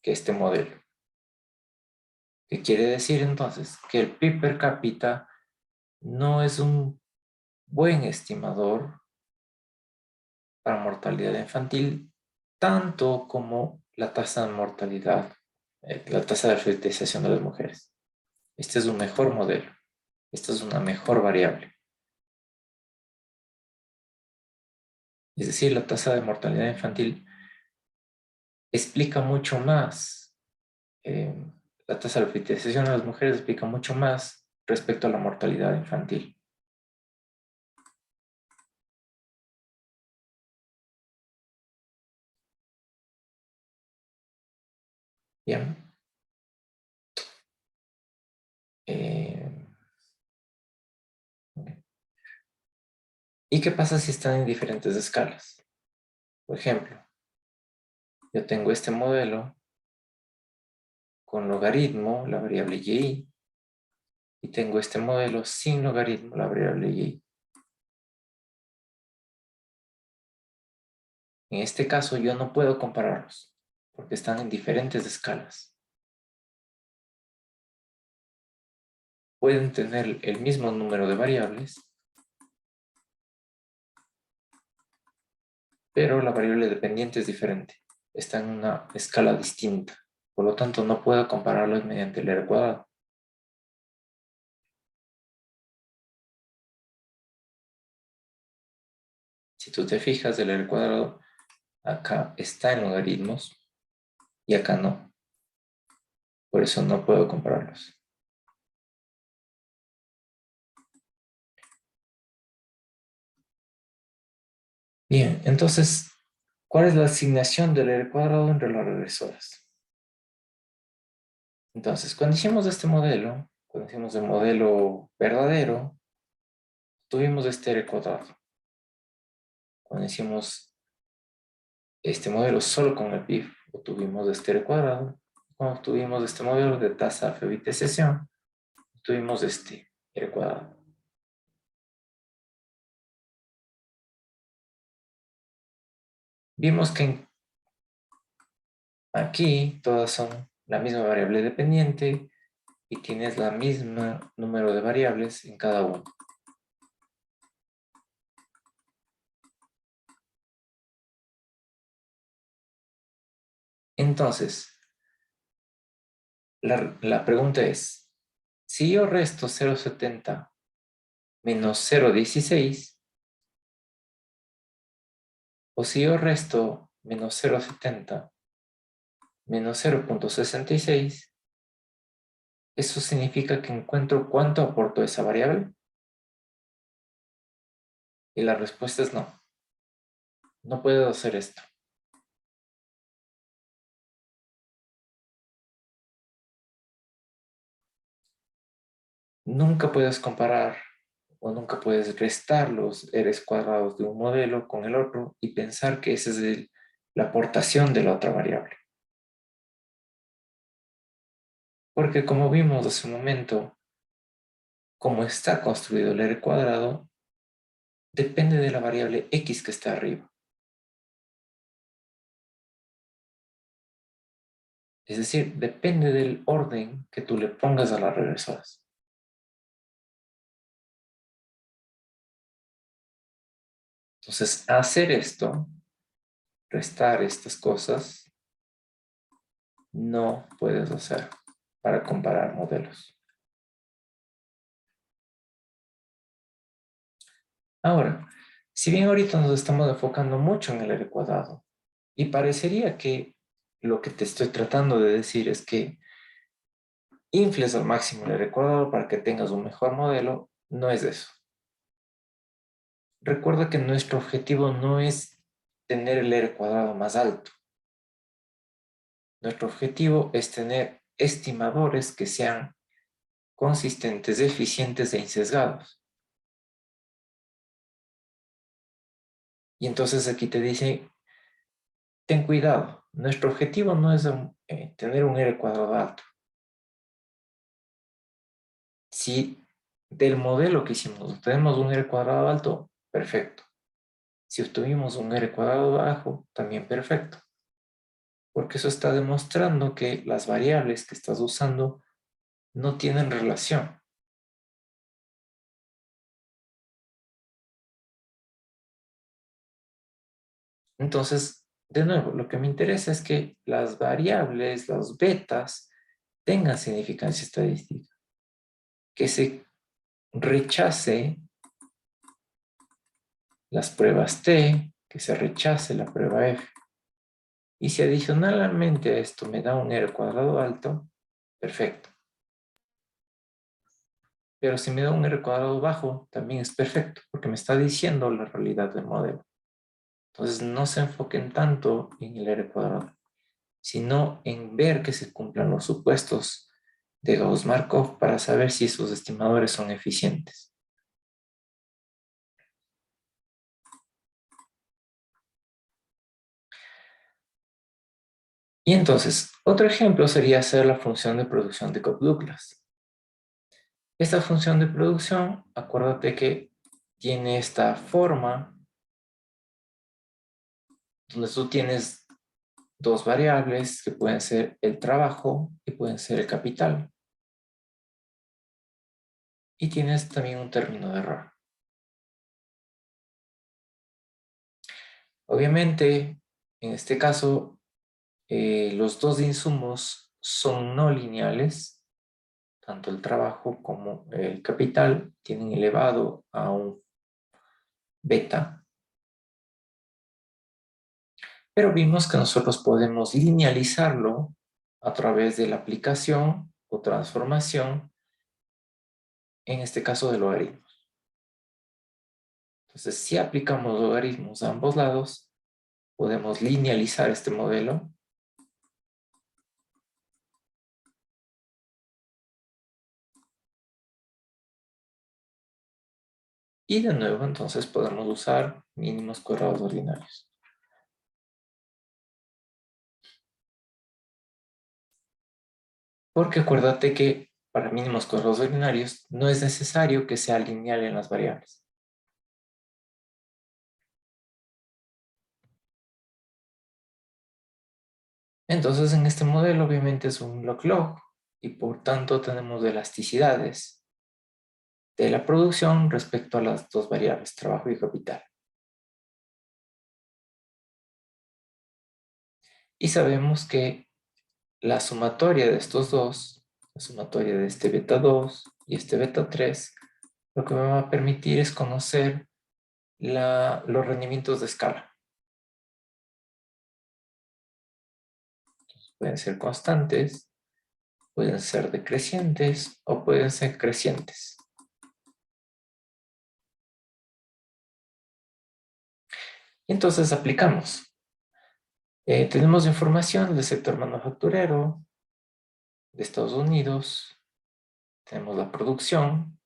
que este modelo. ¿Qué quiere decir entonces? Que el PIB per cápita no es un buen estimador para mortalidad infantil, tanto como la tasa de mortalidad, la tasa de alfabetización de las mujeres. Este es un mejor modelo. Esta es una mejor variable. Es decir, la tasa de mortalidad infantil explica mucho más. La tasa de alfabetización de las mujeres explica mucho más respecto a la mortalidad infantil. Bien. ¿Y qué pasa si están en diferentes escalas? Por ejemplo, yo tengo este modelo con logaritmo, la variable y tengo este modelo sin logaritmo, la variable y. En este caso yo no puedo compararlos porque están en diferentes escalas. Pueden tener el mismo número de variables, pero la variable dependiente es diferente. Está en una escala distinta. Por lo tanto, no puedo compararlos mediante el R cuadrado. Si tú te fijas, el R cuadrado acá está en logaritmos y acá no. Por eso no puedo compararlos. Bien, entonces, ¿cuál es la asignación del R cuadrado entre las regresoras? Entonces, cuando hicimos este modelo, cuando hicimos el modelo verdadero, tuvimos este R cuadrado. Cuando hicimos este modelo solo con el PIB, obtuvimos este R cuadrado. Cuando obtuvimos este modelo de tasa alfa de sesión, obtuvimos este R cuadrado. Vimos que aquí todas son la misma variable dependiente y tienes la misma número de variables en cada uno. Entonces, la pregunta es, si yo resto 0,70 menos 0,16, o si yo resto menos 0,70 menos 0,66, ¿eso significa que encuentro cuánto aportó esa variable? Y la respuesta es no. No puedo hacer esto. Nunca puedes comparar o nunca puedes restar los R's cuadrados de un modelo con el otro y pensar que esa es la aportación de la otra variable. Porque como vimos hace un momento, como está construido el R cuadrado, depende de la variable X que está arriba. Es decir, depende del orden que tú le pongas a las regresoras. Entonces, hacer esto, restar estas cosas, no puedes hacer para comparar modelos. Ahora, si bien ahorita nos estamos enfocando mucho en el R cuadrado, y parecería que lo que te estoy tratando de decir es que infles al máximo el R cuadrado para que tengas un mejor modelo, no es eso. Recuerda que nuestro objetivo no es tener el R cuadrado más alto. Nuestro objetivo es tener estimadores que sean consistentes, eficientes e insesgados. Y entonces aquí te dice, ten cuidado, nuestro objetivo no es tener un R cuadrado alto. Si del modelo que hicimos tenemos un R cuadrado alto, perfecto. Si obtuvimos un R cuadrado bajo, también perfecto. Porque eso está demostrando que las variables que estás usando no tienen relación. Entonces, de nuevo, lo que me interesa es que las variables, los betas, tengan significancia estadística. Que se rechace las pruebas T, que se rechace la prueba F. Y si adicionalmente a esto me da un R cuadrado alto, perfecto. Pero si me da un R cuadrado bajo, también es perfecto, porque me está diciendo la realidad del modelo. Entonces no se enfoquen tanto en el R cuadrado, sino en ver que se cumplan los supuestos de Gauss-Markov para saber si sus estimadores son eficientes. Y entonces, otro ejemplo sería hacer la función de producción de Cobb-Douglas. Esta función de producción, acuérdate que tiene esta forma donde tú tienes dos variables que pueden ser el trabajo y pueden ser el capital. Y tienes también un término de error. Obviamente, en este caso, los dos insumos son no lineales. Tanto el trabajo como el capital tienen elevado a un beta. Pero vimos que nosotros podemos linealizarlo a través de la aplicación o transformación, en este caso de logaritmos. Entonces, si aplicamos logaritmos a ambos lados, podemos linealizar este modelo. Y de nuevo, entonces, podemos usar mínimos cuadrados ordinarios. Porque acuérdate que para mínimos cuadrados ordinarios no es necesario que sea lineal en las variables. Entonces, en este modelo obviamente es un log-log y por tanto tenemos elasticidades de la producción respecto a las dos variables, trabajo y capital. Y sabemos que la sumatoria de estos dos, la sumatoria de este beta 2 y este beta 3, lo que me va a permitir es conocer los rendimientos de escala. Pueden ser constantes, pueden ser decrecientes o pueden ser crecientes. Entonces aplicamos. Tenemos información del sector manufacturero de Estados Unidos. Tenemos la producción.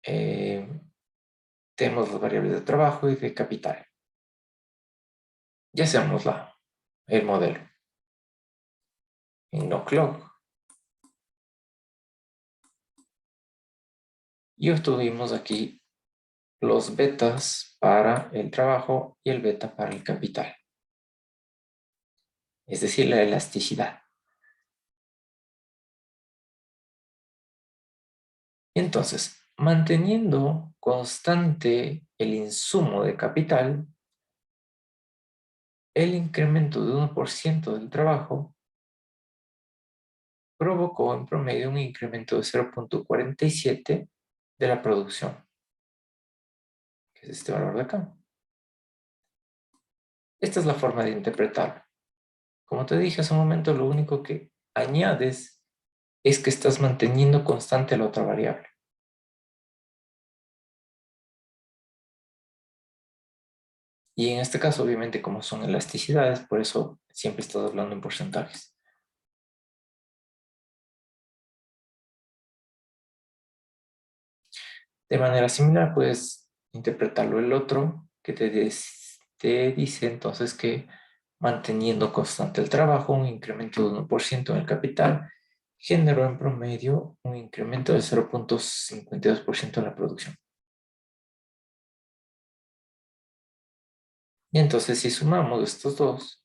Tenemos las variables de trabajo y de capital. Ya hacemos el modelo. En log-log. Y obtuvimos aquí los betas para el trabajo y el beta para el capital. Es decir, la elasticidad. Entonces, manteniendo constante el insumo de capital, el incremento de 1% del trabajo provocó en promedio un incremento de 0.47 de la producción, que es este valor de acá. Esta es la forma de interpretarlo. Como te dije hace un momento, lo único que añades es que estás manteniendo constante la otra variable. Y en este caso, obviamente, como son elasticidades, por eso siempre estás hablando en porcentajes. De manera similar, puedes interpretarlo el otro, que te dice entonces que manteniendo constante el trabajo, un incremento de 1% en el capital, generó en promedio un incremento de 0.52% en la producción. Y entonces si sumamos estos dos,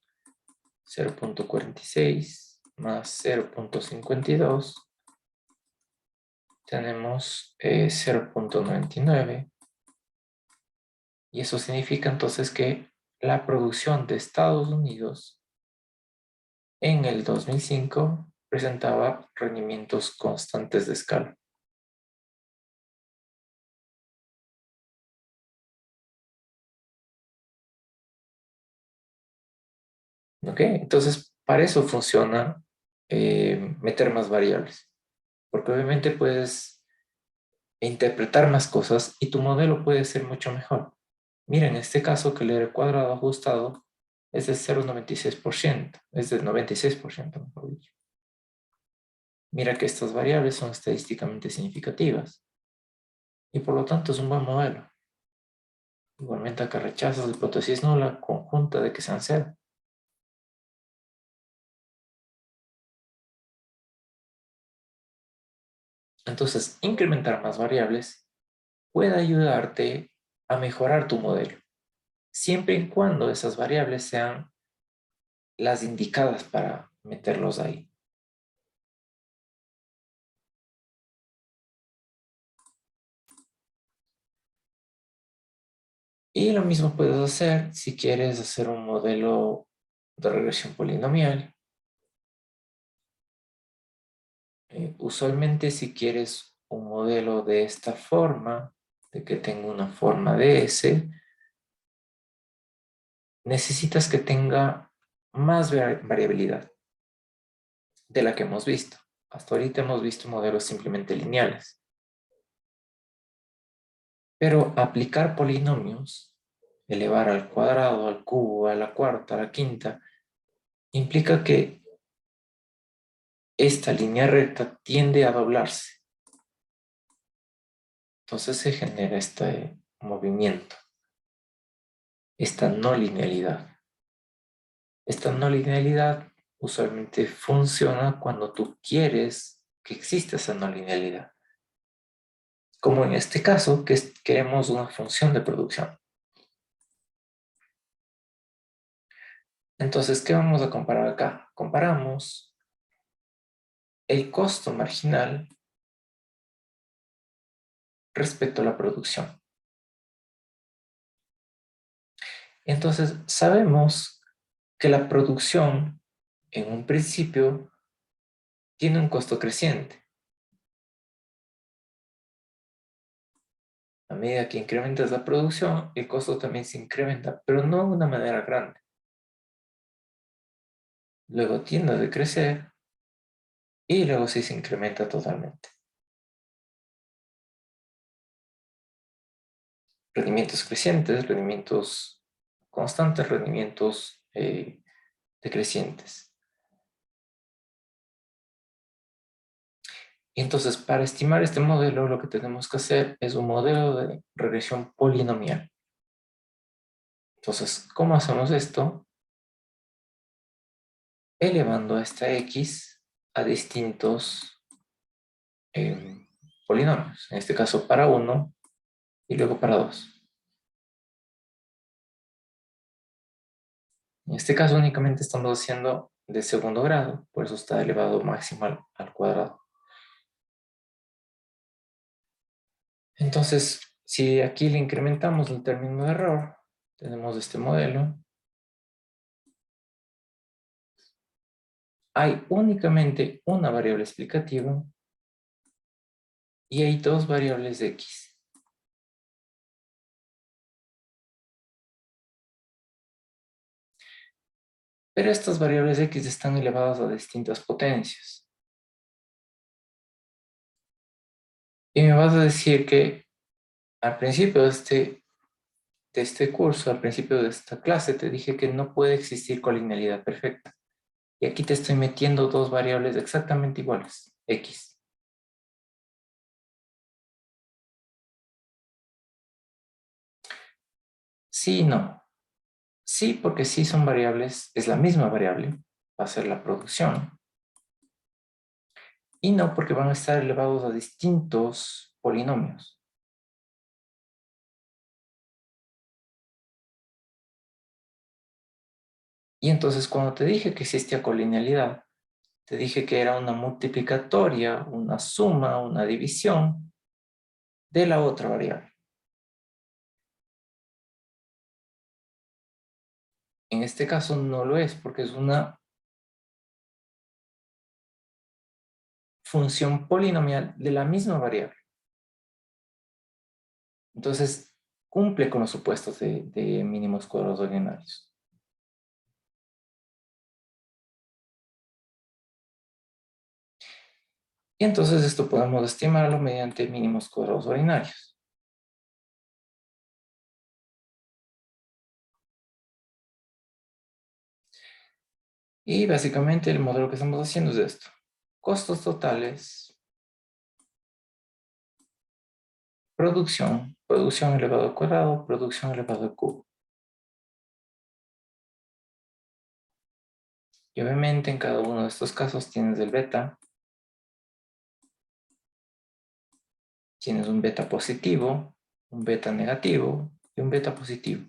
0.46 más 0.52, tenemos 0.99. Y eso significa entonces que la producción de Estados Unidos en el 2005 presentaba rendimientos constantes de escala. ¿Ok? Entonces, para eso funciona meter más variables. Porque obviamente puedes interpretar más cosas y tu modelo puede ser mucho mejor. Mira, en este caso que el R cuadrado ajustado es de 0.96%, es del 96%, mejor dicho. Mira que estas variables son estadísticamente significativas y por lo tanto es un buen modelo. Igualmente acá rechazas la hipótesis nula conjunta de que sean cero. Entonces, incrementar más variables puede ayudarte a mejorar tu modelo. siempre y cuando esas variables sean las indicadas para meterlos ahí. Y lo mismo puedes hacer si quieres hacer un modelo de regresión polinomial. Usualmente si quieres un modelo de esta forma, de que tenga una forma de S, necesitas que tenga más variabilidad de la que hemos visto. Hasta ahorita hemos visto modelos simplemente lineales. Pero aplicar polinomios, elevar al cuadrado, al cubo, a la cuarta, a la quinta, implica que esta línea recta tiende a doblarse. Entonces se genera este movimiento, esta no linealidad. Esta no linealidad usualmente funciona cuando tú quieres que exista esa no linealidad. Como en este caso, que queremos una función de producción. Entonces, ¿qué vamos a comparar acá? Comparamos el costo marginal respecto a la producción. Entonces, sabemos que la producción en un principio tiene un costo creciente. A medida que incrementas la producción, el costo también se incrementa, pero no de una manera grande. Luego tiende a decrecer y luego sí se incrementa totalmente. Rendimientos crecientes, rendimientos constantes, rendimientos decrecientes. Y entonces, para estimar este modelo, lo que tenemos que hacer es un modelo de regresión polinomial. Entonces, ¿cómo hacemos esto? Elevando a esta x a distintos polinomios. En este caso, para 1 y luego para 2. En este caso, únicamente estamos haciendo de segundo grado, por eso está elevado máximo al cuadrado. Entonces, si aquí le incrementamos el término de error, tenemos este modelo. Hay únicamente una variable explicativa y hay dos variables de x. Pero estas variables de x están elevadas a distintas potencias. Y me vas a decir que al principio de este curso, al principio de esta clase, te dije que no puede existir colinealidad perfecta. Y aquí te estoy metiendo dos variables exactamente iguales, x. Sí y no. Sí, porque sí son variables, es la misma variable, va a ser la producción. Y no, porque van a estar elevados a distintos polinomios. Y entonces cuando te dije que existía colinealidad, te dije que era una multiplicatoria, una suma, una división de la otra variable. En este caso no lo es porque es una función polinomial de la misma variable. Entonces cumple con los supuestos de mínimos cuadrados ordinarios. Y entonces esto podemos estimarlo mediante mínimos cuadrados ordinarios. Y básicamente el modelo que estamos haciendo es esto. Costos totales, producción, producción elevado al cuadrado, producción elevado al cubo. Y obviamente en cada uno de estos casos tienes el beta. Tienes un beta positivo, un beta negativo y un beta positivo.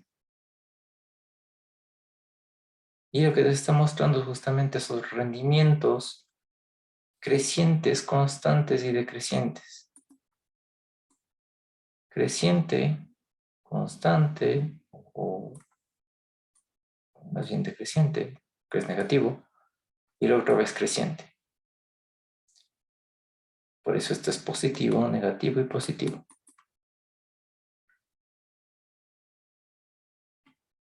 Y lo que te está mostrando es justamente esos rendimientos crecientes, constantes y decrecientes. Creciente, constante o más bien decreciente, que es negativo, y la otra vez creciente. Por eso esto es positivo, negativo y positivo.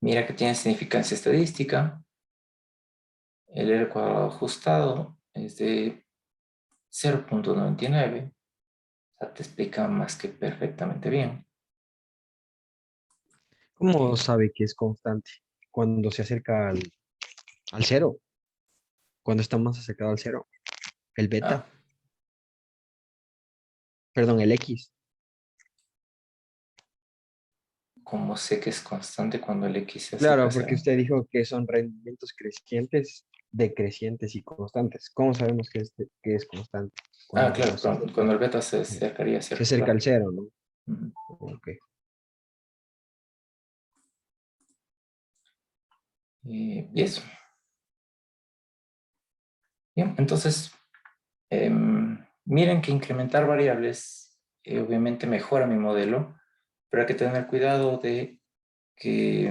Mira que tiene significancia estadística. El R cuadrado ajustado es de 0.99. O sea, te explica más que perfectamente bien. ¿Cómo sabe que es constante? Cuando se acerca al cero, cuando está más acercado al cero, el Ah, beta, perdón, el X. como sé que es constante cuando el X se acerca a Claro, porque cero. usted dijo que son rendimientos crecientes, decrecientes y constantes. ¿Cómo sabemos que es constante? Ah, Cuando claro, cuando el beta se acercaría a se cero, acerca claro. al cero, ¿no? Ujú. Ok. Y eso. Bien, entonces, miren que incrementar variables obviamente mejora mi modelo, pero hay que tener cuidado de que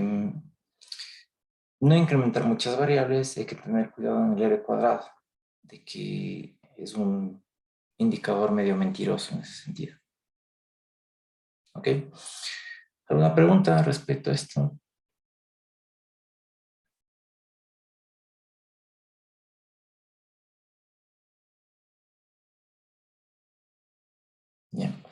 no incrementar muchas variables, hay que tener cuidado en el R cuadrado, de que es un indicador medio mentiroso en ese sentido. ¿Ok? ¿Alguna pregunta respecto a esto?